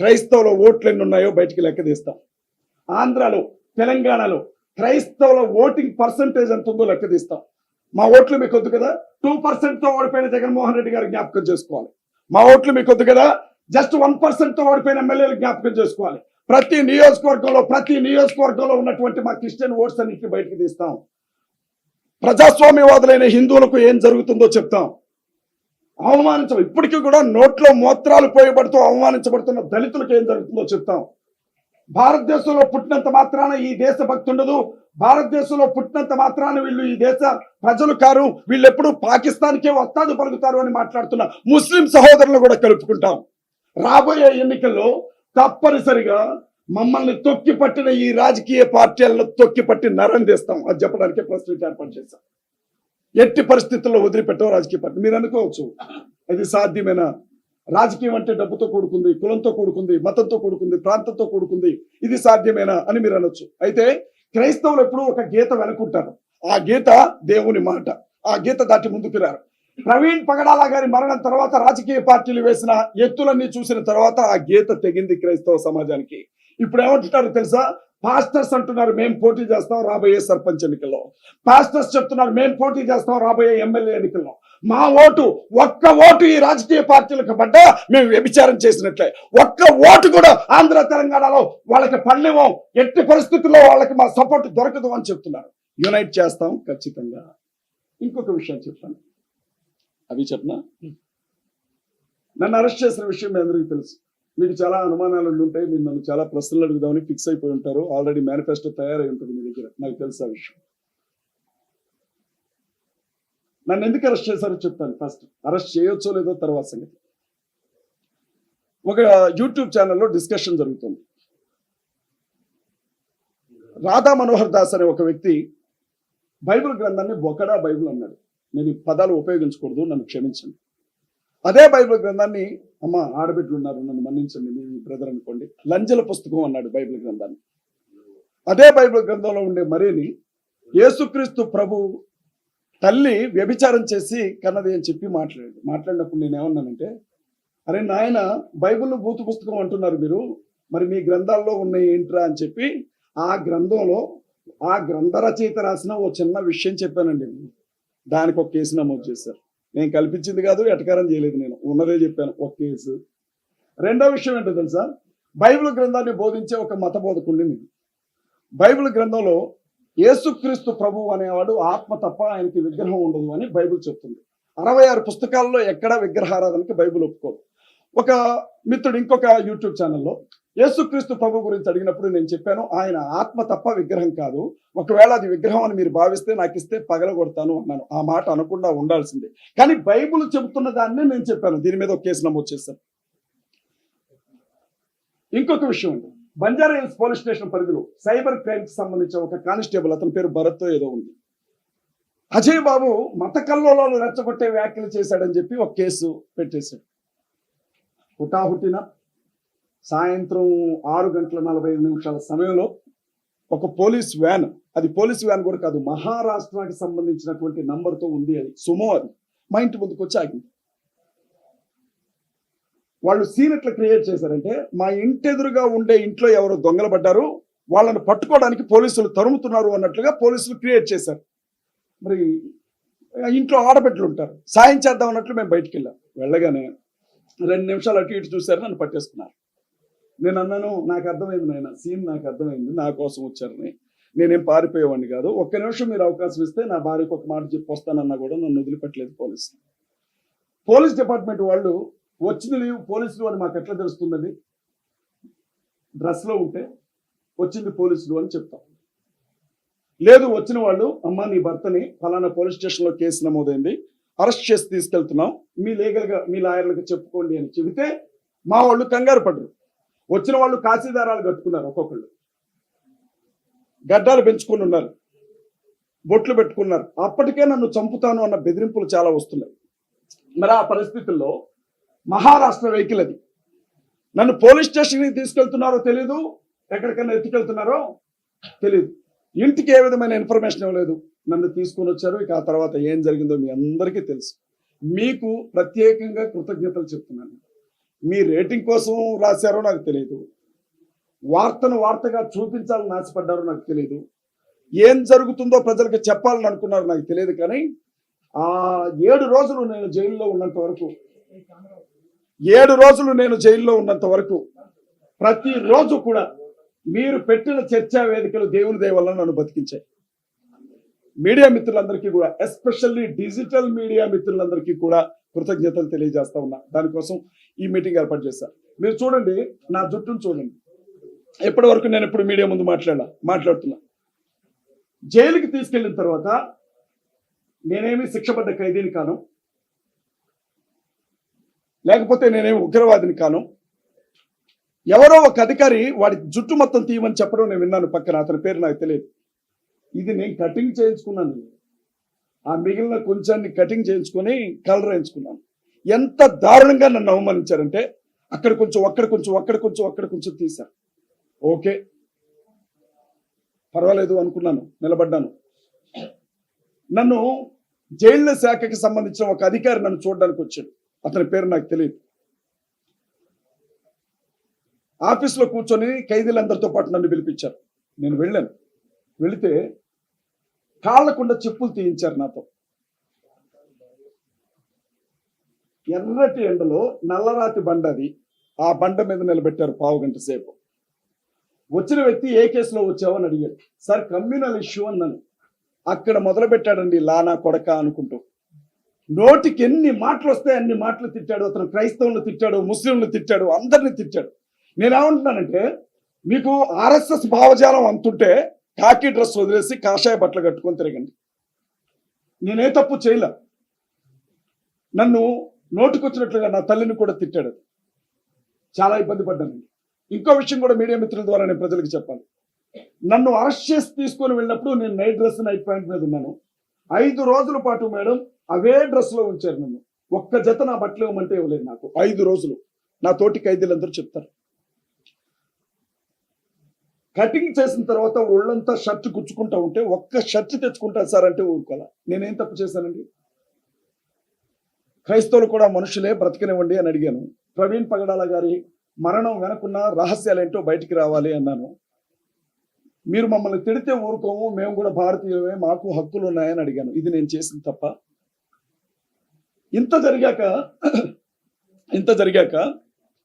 [SPEAKER 2] క్రైస్తవుల ఓట్లు ఎన్ని ఉన్నాయో బయటికి లెక్క తీస్తాం. ఆంధ్రాలో, తెలంగాణలో క్రైస్తవుల ఓటింగ్ పర్సంటేజ్ ఎంత ఉందో లెక్క తీస్తాం. మా ఓట్లు మీకు వద్దు కదా, 2% తో ఓడిపోయిన జగన్మోహన్ రెడ్డి గారు జ్ఞాపకం చేసుకోవాలి. మా ఓట్లు మీకు వద్దు కదా, జస్ట్ 1% తో ఓడిపోయిన ఎమ్మెల్యేలు జ్ఞాపకం చేసుకోవాలి. ప్రతి నియోజకవర్గంలో ఉన్నటువంటి మా క్రిస్టియన్ ఓట్స్ అన్నింటినీ బయటకు తీస్తాం. ప్రజాస్వామ్యవాదులైన హిందువులకు ఏం జరుగుతుందో చెప్తాం. ఇప్పటికీ కూడా నోట్లో మూత్రాలు పోయబడుతూ అవమానించబడుతున్న దళితులకు ఏం జరుగుతుందో చెప్తాం. భారతదేశంలో పుట్టినంత మాత్రాన ఈ దేశ భక్తి ఉండదు, భారతదేశంలో పుట్టినంత మాత్రాన వీళ్ళు ఈ దేశ ప్రజలు కారు, వీళ్ళు ఎప్పుడు పాకిస్తాన్కే వస్తాదు పలుకుతారు అని మాట్లాడుతున్న ముస్లిం సహోదరులను కూడా కలుపుకుంటాం. రాబోయే ఎన్నికల్లో తప్పనిసరిగా మమ్మల్ని తొక్కి పట్టిన ఈ రాజకీయ పార్టీలను తొక్కి పట్టి నరం తీస్తాం. అది చెప్పడానికి ప్రెస్ మీట్ ఏర్పాటు చేశాం. ఎట్టి పరిస్థితుల్లో వదిలిపెట్టవు రాజకీయ పార్టీ. మీరు అనుకోవచ్చు, అది సాధ్యమేనా? రాజకీయం అంటే డబ్బుతో కూడుకుంది, కులంతో కూడుకుంది, మతంతో కూడుకుంది, ప్రాంతంతో కూడుకుంది, ఇది సాధ్యమేనా అని మీరు అనొచ్చు. అయితే క్రైస్తవులు ఎప్పుడూ ఒక గీత వెనుకుంటారు. ఆ గీత దేవుని మాట. ఆ గీత దాటి ముందుకు రారు. ప్రవీణ్ పగడాల గారి మరణం తర్వాత రాజకీయ పార్టీలు వేసిన ఎత్తులన్నీ చూసిన తర్వాత ఆ గీత తెగింది క్రైస్తవ సమాజానికి. ఇప్పుడు ఏమంటున్నారు తెలుసా? పాస్టర్స్ అంటున్నారు మేము పోటీ చేస్తాం రాబోయే సర్పంచ్ ఎన్నికల్లో, పాస్టర్స్ చెప్తున్నారు మేము పోటీ చేస్తాం రాబోయే ఎమ్మెల్యే ఎన్నికల్లో. మా ఒక్క ఓటు ఈ రాజకీయ పార్టీలకు పడ్డా మేము వ్యభిచారం చేసినట్లే. ఒక్క ఓటు కూడా ఆంధ్ర తెలంగాణలో వాళ్ళకి పడలేమో, ఎట్టి పరిస్థితుల్లో వాళ్ళకి మా సపోర్ట్ దొరకదు అని చెప్తున్నారు. యునైట్ చేస్తాం ఖచ్చితంగా. ఇంకొక విషయం చెప్తాను, అవి చెప్పనా? నన్ను అరెస్ట్ చేసిన విషయం మీ అందరికీ తెలుసు. మీకు చాలా అనుమానాలు ఉంటాయి, మీరు నన్ను చాలా ప్రశ్నలు అడుగుదామని ఫిక్స్ అయిపోయి ఉంటారు. ఆల్రెడీ మేనిఫెస్టో తయారై ఉంటుంది మీ దగ్గర, నాకు తెలుసు ఆ విషయం. నన్ను ఎందుకు అరెస్ట్ చేశారో చెప్తాను. ఫస్ట్ అరెస్ట్ చేయొచ్చో లేదో తర్వాత సంగతి. ఒక యూట్యూబ్ ఛానల్లో డిస్కషన్ జరుగుతుంది. రాధా మనోహర్ దాస్ అనే ఒక వ్యక్తి బైబిల్ గ్రంథాన్ని బొకడా బైబిల్ అన్నాడు. నేను ఈ పదాలు ఉపయోగించకూడదు, నన్ను క్షమించండి. అదే బైబిల్ గ్రంథాన్ని, అమ్మ ఆడబిడ్డలు ఉన్నారు నన్ను మన్నించండి, మీ బ్రదర్ అనుకోండి, లంజల పుస్తకం అన్నాడు బైబిల్ గ్రంథాన్ని. అదే బైబిల్ గ్రంథంలో ఉండే మరేని యేసుక్రీస్తు ప్రభు తల్లి వ్యభిచారం చేసి కన్నది అని చెప్పి మాట్లాడినప్పుడు నేను ఏమన్నానంటే, అరే నాయన, బైబిల్ బూతు పుస్తకం అంటున్నారు మీరు, మరి మీ గ్రంథాల్లో ఉన్నాయి ఏంట్రా అని చెప్పి ఆ గ్రంథంలో ఆ గ్రంథ రచయిత రాసిన ఓ చిన్న విషయం చెప్పానండి. దానికి ఒక కేసు నమోదు చేశారు. నేను కల్పించింది కాదు, ఎటకారం చేయలేదు, నేను ఉన్నదే చెప్పాను. ఒక కేసు. రెండో విషయం ఏంటో తెలుసా? బైబిల్ గ్రంథాన్ని బోధించే ఒక మత బోధకుండింది. బైబిల్ గ్రంథంలో యేసుక్రీస్తు ప్రభువు అనేవాడు ఆత్మ తప్ప ఆయనకి విగ్రహం ఉండదు అని బైబిల్ చెప్తుంది. 66 పుస్తకాల్లో ఎక్కడ విగ్రహారాధనకి బైబిల్ ఒప్పుకోదు. ఒక మిత్రుడు ఇంకొక యూట్యూబ్ ఛానల్లో యేసుక్రీస్తు ప్రభు గురించి అడిగినప్పుడు నేను చెప్పాను, ఆయన ఆత్మ తప్ప విగ్రహం కాదు, ఒకవేళ అది విగ్రహం అని మీరు భావిస్తే నాకు ఇస్తే పగలగొడతాను అన్నాను. ఆ మాట అనకుండా ఉండాల్సిందే, కానీ బైబిల్ చెబుతున్న దాన్ని నేను చెప్పాను. దీని మీద ఒక కేసు నమోదు చేశాను. ఇంకొక విషయం ఉంది, బంజారా హిల్స్ పోలీస్ స్టేషన్ పరిధిలో సైబర్ క్రైమ్ కి సంబంధించిన ఒక కానిస్టేబుల్, అతని పేరు భరత్ ఏదో ఉంది, అజయ్ బాబు మత కల్లోలాలు రెచ్చగొట్టే వ్యాఖ్యలు చేశాడని చెప్పి ఒక కేసు పెట్టేశాడు. హుటాహుటిన సాయంత్రం 6:45 సమయంలో ఒక పోలీస్ వ్యాన్, అది పోలీస్ వ్యాన్ కూడా కాదు, మహారాష్ట్రకి సంబంధించినటువంటి నంబర్తో ఉంది, అది సుమో, అది మా ఇంటి ముందుకు వచ్చి ఆగింది. వాళ్ళు సీన్ ఎట్లా క్రియేట్ చేశారంటే, మా ఇంటి ఎదురుగా ఉండే ఇంట్లో ఎవరో దొంగలు పడ్డారు, వాళ్ళని పట్టుకోవడానికి పోలీసులు తరుముతున్నారు అన్నట్లుగా పోలీసులు క్రియేట్ చేశారు. మరి ఇంట్లో ఆడబిడ్డలు ఉంటారు, సాయం చేద్దాం అన్నట్లు మేము బయటికి వెళ్ళాం. వెళ్ళగానే 2 నిమిషాలు అటు ఇటు చూశారు, నన్ను పట్టేసుకున్నారు. నేను అన్నాను, నాకు అర్థమైంది నాయన, సీన్ నాకు అర్థమైంది, నా కోసం వచ్చారని. నేనేం పారిపోయేవాడిని కాదు. ఒక్క నిమిషం మీరు అవకాశం ఇస్తే నా భార్యకు ఒక మాట చెప్పి వస్తానన్నా కూడా నన్ను వదిలిపెట్టలేదు పోలీసులు. పోలీస్ డిపార్ట్మెంట్ వాళ్ళు వచ్చిన లీవ్ పోలీసులు అని మాకు ఎట్లా తెలుస్తుందండి? డ్రెస్లో ఉంటే వచ్చింది పోలీసులు అని చెప్తాం. లేదు, వచ్చిన వాళ్ళు, అమ్మ నీ భర్తని ఫలానా పోలీస్ స్టేషన్లో కేసు నమోదైంది, అరెస్ట్ చేసి తీసుకెళ్తున్నాం, మీ లీగల్గా మీ లాయర్లకు చెప్పుకోండి అని చెబితే మా వాళ్ళు కంగారు పడరు. వచ్చిన వాళ్ళు కాశీదారాలు కట్టుకున్నారు, ఒక్కొక్కళ్ళు గడ్డాలు పెంచుకుని ఉన్నారు, బొట్లు పెట్టుకున్నారు. అప్పటికే నన్ను చంపుతాను అన్న బెదిరింపులు చాలా వస్తున్నాయి. మరి ఆ పరిస్థితుల్లో మహారాష్ట్ర వెహికల్ అది, నన్ను పోలీస్ స్టేషన్కి తీసుకెళ్తున్నారో తెలీదు, ఎక్కడికైనా ఎత్తుకెళ్తున్నారో తెలీదు, ఇంటికి ఏ విధమైన ఇన్ఫర్మేషన్ ఇవ్వలేదు, నన్ను తీసుకొని వచ్చారు. ఇక ఆ తర్వాత ఏం జరిగిందో మీ అందరికీ తెలుసు. మీకు ప్రత్యేకంగా కృతజ్ఞతలు చెప్తున్నాను. మీ రేటింగ్ కోసం రాశారో నాకు తెలియదు, వార్తను వార్తగా చూపించాలని ఆశపడ్డారో నాకు తెలియదు, ఏం జరుగుతుందో ప్రజలకు చెప్పాలని అనుకున్నారో నాకు తెలియదు. కానీ ఆ 7 రోజులు నేను జైల్లో ఉన్నంత వరకు, 7 రోజులు నేను జైల్లో ఉన్నంత వరకు ప్రతిరోజు కూడా మీరు పెట్టిన చర్చా వేదికలు దేవుని దయ వల్ల నన్ను బతికించాయి. మీడియా మిత్రులందరికీ కూడా, ఎస్పెషల్లీ డిజిటల్ మీడియా మిత్రులందరికీ కూడా కృతజ్ఞతలు తెలియజేస్తా ఉన్నా. దానికోసం ఈ మీటింగ్ ఏర్పాటు చేశాను. మీరు చూడండి, నా జుట్టును చూడండి. ఎప్పటి వరకు నేను ఎప్పుడు మీడియా ముందు మాట్లాడుతున్నా. జైలుకి తీసుకెళ్లిన తర్వాత నేనేమి శిక్షపడ్డ ఖైదీని కాను, లేకపోతే నేనేమి ఉగ్రవాదిని కాను. ఎవరో ఒక అధికారి వాడి జుట్టు మొత్తం తీయమని చెప్పడం నేను విన్నాను పక్కన, అతని పేరు నాకు తెలియదు. ఇది నేను కటింగ్ చేయించుకున్నాను, ఆ మిగిలిన కొంచెాన్ని కటింగ్ చేయించుకొని కలర్ వేయించుకున్నాను. ఎంత దారుణంగా నన్ను అవమానించారంటే, అక్కడ కొంచెం అక్కడ కొంచెం అక్కడ కొంచెం అక్కడ కొంచెం తీశారు. ఓకే, పర్వాలేదు అనుకున్నాను, నిలబడ్డాను. నన్ను జైళ్ళ శాఖకి సంబంధించిన ఒక అధికారి నన్ను చూడడానికి వచ్చాడు, అతని పేరు నాకు తెలియదు. ఆఫీస్లో కూర్చొని ఖైదీలందరితో పాటు నన్ను పిలిపించారు. నేను వెళ్ళాను. వెళితే కాళ్ళకుండా చెప్పులు తీయించారు నాతో. ఎర్రటి ఎండలో నల్లరాతి బండ అది, ఆ బండ మీద నిలబెట్టారు 15 గంట సేపు. వచ్చిన వ్యక్తి ఏ కేసులో వచ్చావు అని అడిగాడు. సార్ కమ్యూనల్ ఇష్యూ అన్నాను. అక్కడ మొదలు పెట్టాడండి లానా కొడక అనుకుంటూ. నోటికి ఎన్ని మాటలు వస్తాయి అన్ని మాటలు తిట్టాడు. అతను క్రైస్తవులను తిట్టాడు, ముస్లింలను తిట్టాడు, అందరినీ తిట్టాడు. నేనేమంటున్నానంటే, మీకు ఆర్ఎస్ఎస్ భావజాలం అంతుంటే కాకి డ్రెస్ వదిలేసి కాషాయ బట్టలు కట్టుకొని తిరగండి. నేనే తప్పు చేయలే. నన్ను నోటికొచ్చినట్లుగా నా తల్లిని కూడా తిట్టాడు. చాలా ఇబ్బంది పడ్డానండి. ఇంకో విషయం కూడా మీడియా మిత్రుల ద్వారా నేను ప్రజలకు చెప్పాలి. నన్ను అరెస్ట్ చేసి తీసుకొని వెళ్ళినప్పుడు నేను నైట్ డ్రెస్ నైట్ ప్యాంట్ మీద ఉన్నాను. 5 రోజుల పాటు మేడం అవే డ్రెస్లో ఉంచారు నన్ను. ఒక్క జత నా బట్టలు ఇవ్వమంటే ఇవ్వలేదు నాకు. 5 రోజులు. నా తోటి ఖైదీలందరూ చెప్తారు. కటింగ్ చేసిన తర్వాత ఒళ్ళంతా షర్ట్ గుచ్చుకుంటా ఉంటే, ఒక్క షర్ట్ తెచ్చుకుంటా సార్ అంటే ఊరుకోవాలా. నేనేం తప్పు చేశానండి? క్రైస్తవులు కూడా మనుషులే, బ్రతకనివ్వండి అని అడిగాను. ప్రవీణ్ పగడాల గారి మరణం వెనకున్న రహస్యాలేంటో బయటికి రావాలి అన్నాను. మీరు మమ్మల్ని తిడితే ఊరుకోము, మేము కూడా భారతీయులమే, మాకు హక్కులు ఉన్నాయని అడిగాను. ఇది నేను చేసిన తప్ప? ఇంత జరిగాక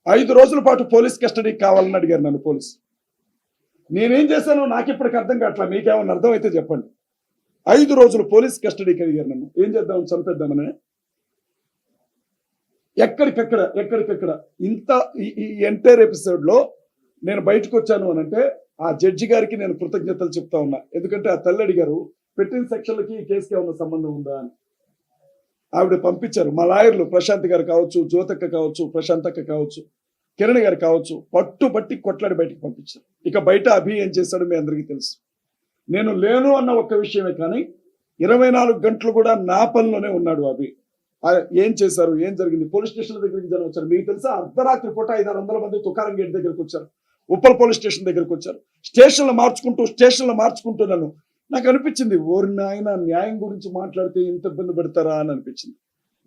[SPEAKER 2] 5 రోజుల పాటు పోలీస్ కస్టడీకి కావాలని అడిగారు నన్ను పోలీసు. నేనేం చేశానో నాకు ఇప్పటికి అర్థం కావట్లా. మీకేమన్నా అర్థం అయితే చెప్పండి. 5 రోజులు పోలీస్ కస్టడీకి అడిగారు నన్ను. ఏం చేద్దామని? చంపేద్దామని. ఎక్కడికెక్కడ ఇంత ఈ ఎంటైర్ ఎపిసోడ్ లో నేను బయటకు వచ్చాను అని అంటే ఆ జడ్జి గారికి నేను కృతజ్ఞతలు చెప్తా ఉన్నా. ఎందుకంటే ఆ తల్లి అడిగారు, పెట్టిన సెక్షన్లకి ఈ కేసుకి ఏమన్నా సంబంధం ఉందా అని. ఆవిడ పంపించారు. మా లాయర్లు ప్రశాంత్ గారు కావచ్చు, జ్యోతక్క కావచ్చు, ప్రశాంతక్క కావచ్చు, కిరణ్ గారు కావచ్చు, పట్టుబట్టి కొట్లాడి బయటకు పంపించారు. ఇక బయట అభి ఏం చేశాడో మీ అందరికీ తెలుసు. నేను లేను అన్న ఒక్క విషయమే కానీ 24 గంటలు కూడా నా పనిలోనే ఉన్నాడు అభి. ఏం చేశారు, ఏం జరిగింది? పోలీస్ స్టేషన్ దగ్గరికి జనం వచ్చారు. మీకు తెలుసా, అర్ధరాత్రి పూట 500-600 మంది తుకారం గేట్ దగ్గరకు వచ్చారు. ఉప్పల్ పోలీస్ స్టేషన్ దగ్గరకు వచ్చారు. స్టేషన్లు మార్చుకుంటూ నాకు అనిపించింది, ఓరి నాయన, న్యాయం గురించి మాట్లాడితే ఇంత ఇబ్బంది పెడతారా అని అనిపించింది.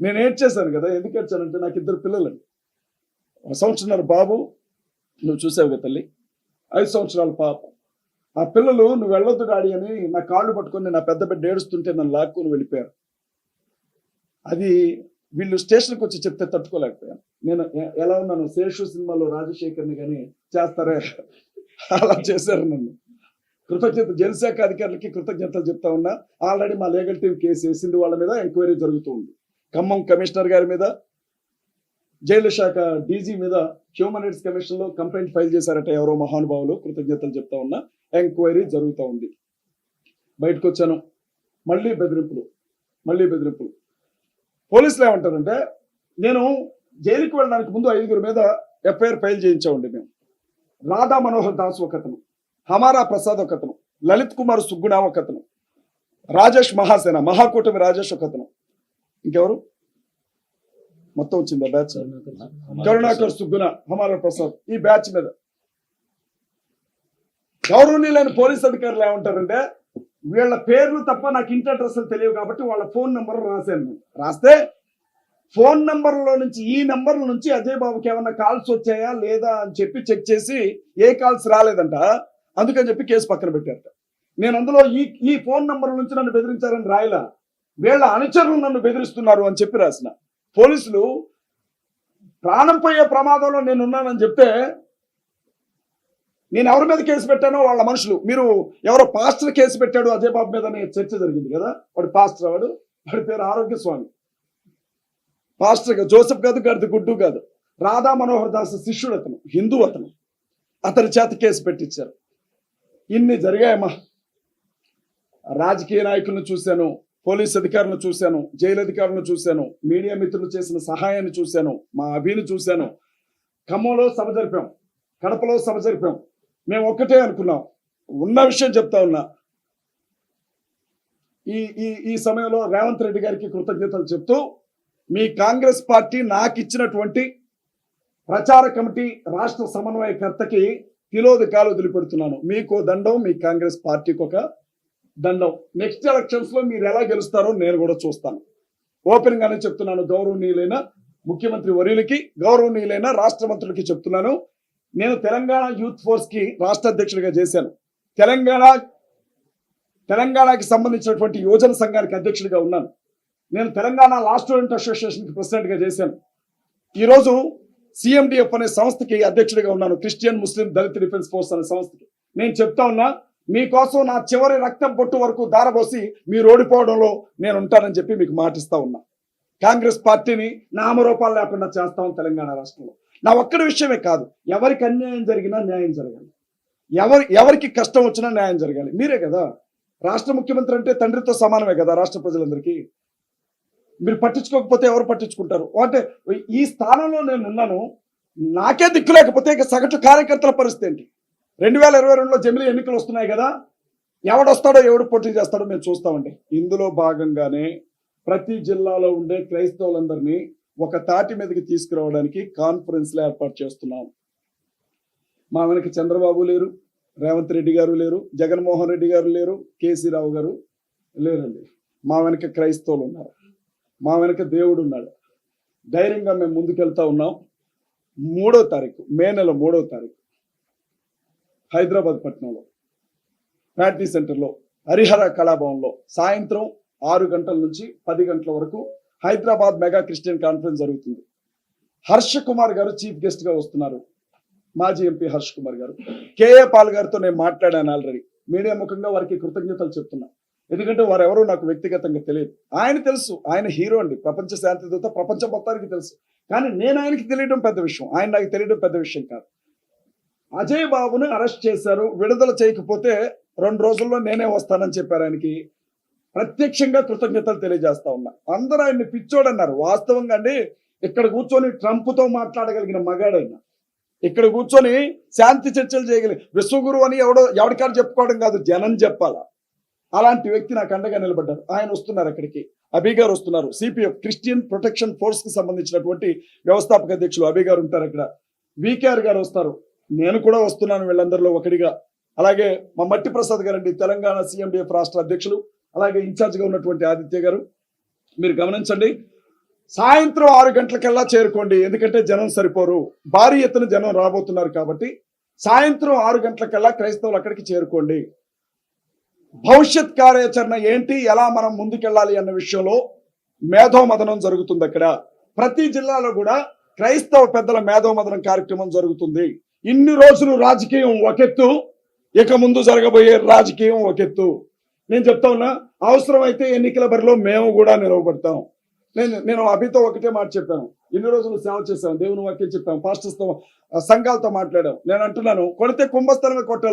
[SPEAKER 2] నేను ఏడ్చేశాను కదా. ఎందుకు ఏడ్చానంటే, నాకు 2 పిల్లలండి. సంవత్సరాల బాబు, నువ్వు చూసావుగా తల్లి, 5 సంవత్సరాల పాప. ఆ పిల్లలు నువ్వు వెళ్ళొద్దు డాడీ అని నా కాళ్ళు పట్టుకొని నా పెద్ద బిడ్డ ఏడుస్తుంటే నన్ను లాక్కుని వెళ్ళిపోయారు. అది వీళ్ళు స్టేషన్కి వచ్చి చెప్తే తట్టుకోలేకపోయాను. నేను ఎలా ఉన్నాను, శేషు సినిమాలో రాజశేఖర్ని కానీ చేస్తారే అలా చేశారు నన్ను. కృతజ్ఞత జనశాఖ అధికారులకి కృతజ్ఞతలు చెప్తా ఉన్నా. ఆల్రెడీ మా లీగల్ టీం కేసు వేసింది, వాళ్ళ మీద ఎంక్వైరీ జరుగుతూ ఉంది. ఖమ్మం కమిషనర్ గారి మీద, జైలు శాఖ డీజీ మీద హ్యూమన్ రైట్స్ కమిషన్ లో కంప్లైంట్ ఫైల్ చేశారట ఎవరో మహానుభావులు. కృతజ్ఞతలు చెప్తా ఉన్నా. ఎంక్వైరీ జరుగుతూ ఉంది. బయటకు వచ్చాను, మళ్ళీ బెదిరింపులు. పోలీసులు ఏమంటారంటే, నేను జైలుకి వెళ్ళడానికి ముందు 5 మీద ఎఫ్ఐఆర్ ఫైల్ చేయించామండి మేము. రాధా మనోహర్ దాస్ ఒకతను, హమారా ప్రసాద్ ఒకతను, లలిత్ కుమార్ సుగ్గుణ ఒకతను, రాజేష్ మహాసేన మహాకూటమి రాజేష్ ఒకతను, ఇంకెవరు మొత్తం వచ్చింది ఆ బ్యాచ్, కరుణాకర్ సుగ్గుణ, హమారా ప్రసాద్. ఈ బ్యాచ్ మీద గౌరవనీయులైన పోలీస్ అధికారులు ఏమంటారంటే, వీళ్ళ పేర్లు తప్ప నాకు ఇంటి అడ్రస్లు తెలియవు కాబట్టి వాళ్ళ ఫోన్ నెంబర్ రాశాను. రాస్తే ఫోన్ నెంబర్లో నుంచి, ఈ నెంబర్ల నుంచి అజయ్ బాబుకి ఏమన్నా కాల్స్ వచ్చాయా లేదా అని చెప్పి చెక్ చేసి ఏ కాల్స్ రాలేదంట. అందుకని చెప్పి కేసు పక్కన పెట్టారట. నేను అందులో ఈ ఫోన్ నెంబర్ నుంచి నన్ను బెదిరించారని రాయలా, వీళ్ళ అనుచరులు నన్ను బెదిరిస్తున్నారు అని చెప్పి రాసిన. పోలీసులు ప్రాణం పోయే ప్రమాదంలో నేనున్నానని చెప్తే, నేను ఎవరి మీద కేసు పెట్టానో వాళ్ళ మనుషులు, మీరు ఎవరో పాస్టర్ కేసు పెట్టాడు అజయ్ బాబు మీద అనే చర్చ జరిగింది కదా. వాడు పాస్టర్, వాడి పేరు ఆరోగ్య స్వామి. పాస్టర్ జోసెఫ్ కాదు, గడిది గుడ్డు కాదు, రాధా మనోహర్ దాస్ శిష్యుడు అతను, హిందూ అతను. అతని చేత కేసు పెట్టించారు. ఇన్ని జరిగాయమ్మా. రాజకీయ నాయకులను చూశాను, పోలీస్ అధికారులను చూశాను, జైలు అధికారులను చూశాను, మీడియా మిత్రులు చేసిన సహాయాన్ని చూశాను, మా అభిని చూశాను. ఖమ్మంలో సభ జరిపాం, కడపలో సభ జరిపాం. మేము ఒక్కటే అనుకున్నాం, ఉన్న విషయం చెప్తా ఉన్నా. ఈ సమయంలో రేవంత్ రెడ్డి గారికి కృతజ్ఞతలు చెప్తూ, మీ కాంగ్రెస్ పార్టీ నాకు ఇచ్చినటువంటి ప్రచార కమిటీ రాష్ట్ర సమన్వయకర్తకి తిలోదకాలు వదిలిపెడుతున్నాను. మీకు దండం, మీ కాంగ్రెస్ పార్టీకి ఒక దండం. నెక్స్ట్ ఎలక్షన్స్ లో మీరు ఎలా గెలుస్తారో నేను కూడా చూస్తాను. ఓపెన్ గానే చెప్తున్నాను. గౌరవనీయులైన ముఖ్యమంత్రి వర్యులకి, గౌరవనీయులైన రాష్ట్ర మంత్రులకి చెప్తున్నాను. నేను తెలంగాణ యూత్ ఫోర్స్ కి రాష్ట్ర అధ్యక్షుడిగా చేశాను. తెలంగాణకి సంబంధించినటువంటి యువజన సంఘానికి అధ్యక్షుడిగా ఉన్నాను. నేను తెలంగాణ లా స్టూడెంట్ అసోసియేషన్ కి ప్రెసిడెంట్ గా చేశాను. ఈరోజు సిఎండిఎఫ్ అనే సంస్థకి అధ్యక్షుడిగా ఉన్నాను, క్రిస్టియన్ ముస్లిం దళిత్ డిఫెన్స్ ఫోర్స్ అనే సంస్థకి. నేను చెప్తా ఉన్నా, మీకోసం నా చివరి రక్తం పొట్టు వరకు దారబోసి మీరు ఓడిపోవడంలో నేను ఉంటానని చెప్పి మీకు మాటిస్తా ఉన్నా. కాంగ్రెస్ పార్టీని నామరూపాలు లేకుండా చేస్తాం తెలంగాణ రాష్ట్రంలో. నా ఒక్కడి విషయమే కాదు, ఎవరికి అన్యాయం జరిగినా న్యాయం జరగాలి, ఎవరికి కష్టం వచ్చినా న్యాయం జరగాలి. మీరే కదా రాష్ట్ర ముఖ్యమంత్రి అంటే, తండ్రితో సమానమే కదా రాష్ట్ర ప్రజలందరికీ. మీరు పట్టించుకోకపోతే ఎవరు పట్టించుకుంటారు? అంటే ఈ స్థానంలో నేను ఉన్నాను, నాకే దిక్కు లేకపోతే ఇక సగటు కార్యకర్తల పరిస్థితి ఏంటి? 2022లో జమిలీ ఎన్నికలు వస్తున్నాయి కదా, ఎవడొస్తాడో ఎవడు పోటీ చేస్తాడో మేము చూస్తామండి. ఇందులో భాగంగానే ప్రతి జిల్లాలో ఉండే క్రైస్తవులందరినీ ఒక తాటి మీదకి తీసుకురావడానికి కాన్ఫరెన్స్లు ఏర్పాటు చేస్తున్నాం. మా వెనక చంద్రబాబు లేరు, రేవంత్ రెడ్డి గారు లేరు, జగన్మోహన్ రెడ్డి గారు లేరు, కేసీ రావు గారు లేరండి. మా వెనక క్రైస్తవులు ఉన్నారు, మా వెనక దేవుడు ఉన్నాడు. ధైర్యంగా మేము ముందుకెళ్తా ఉన్నాం. 3వ తారీఖు, మే నెల 3వ తారీఖు హైదరాబాద్ పట్టణంలో ప్యాట్నీ సెంటర్లో హరిహర కళాభవన్లో సాయంత్రం 6 గంటల నుంచి 10 గంటల వరకు హైదరాబాద్ మెగా క్రిస్టియన్ కాన్ఫరెన్స్ జరుగుతుంది. హర్ష కుమార్ గారు చీఫ్ గెస్ట్ గా వస్తున్నారు. మాజీ ఎంపీ హర్ష్ కుమార్ గారు. కేఏ పాల్ గారితో నేను మాట్లాడాను ఆల్రెడీ. మీడియా ముఖంగా వారికి కృతజ్ఞతలు చెప్తున్నా. ఎందుకంటే వారు ఎవరో నాకు వ్యక్తిగతంగా తెలియదు. ఆయన తెలుసు, ఆయన హీరో అండి, ప్రపంచ శాంతి దూత, ప్రపంచం మొత్తానికి తెలుసు. కానీ నేను ఆయనకి తెలియడం పెద్ద విషయం, ఆయన నాకు తెలియడం పెద్ద విషయం కాదు. అజయ్ బాబుని అరెస్ట్ చేశారు, విడుదల చేయకపోతే 2 రోజుల్లో నేనే వస్తానని చెప్పారు. ఆయనకి ప్రత్యక్షంగా కృతజ్ఞతలు తెలియజేస్తా ఉన్నా. అందరూ ఆయన్ని పిచ్చోడన్నారు. వాస్తవంగా అండి, ఇక్కడ కూర్చొని ట్రంప్తో మాట్లాడగలిగిన మగాడైనా, ఇక్కడ కూర్చొని శాంతి చర్చలు చేయగలిగి విశ్వగురు అని ఎవడికారు చెప్పుకోవడం కాదు, జనం చెప్పాలా. అలాంటి వ్యక్తి నాకు అండగా నిలబడ్డారు. ఆయన వస్తున్నారు అక్కడికి, అభి గారు వస్తున్నారు. సిపిఎఫ్ క్రిస్టియన్ ప్రొటెక్షన్ ఫోర్స్ కి సంబంధించినటువంటి వ్యవస్థాపక అధ్యక్షులు అభి గారు ఉంటారు అక్కడ. వికేఆర్ గారు వస్తారు, నేను కూడా వస్తున్నాను వీళ్ళందరిలో ఒకటిగా. అలాగే మా మట్టి ప్రసాద్ గారండి, తెలంగాణ సిఎండిఎఫ్ రాష్ట్ర అధ్యక్షులు, అలాగే ఇన్ఛార్జ్ గా ఉన్నటువంటి ఆదిత్య గారు. మీరు గమనించండి, సాయంత్రం 6 గంటలకల్లా చేరుకోండి, ఎందుకంటే జనం సరిపోరు, భారీ ఎత్తున జనం రాబోతున్నారు కాబట్టి సాయంత్రం 6 గంటలకల్లా క్రైస్తవులు అక్కడికి చేరుకోండి. భవిష్యత్ కార్యాచరణ ఏంటి, ఎలా మనం ముందుకెళ్ళాలి అన్న విషయంలో మేధోమథనం జరుగుతుంది. అక్కడ ప్రతి జిల్లాలో కూడా క్రైస్తవ పెద్దల మేధోమథనం కార్యక్రమం జరుగుతుంది. ఇన్ని రోజులు రాజకీయం ఒకెత్తు, ఇక ముందు జరగబోయే రాజకీయం ఒకెత్తు. నేను చెప్తా ఉన్నా, అవసరమైతే ఎన్నికల బరిలో మేము కూడా నిలవబడతాం. నేను అభితో ఒకటే మాట చెప్పాను, ఇన్ని రోజులు సేవ చేశాం, దేవుని వాక్యం చెప్పాం, పాస్టర్స్తో సంఘాలతో మాట్లాడాం. నేను అంటున్నాను, కొడితే కుంభస్థలమే కొట్టాలి.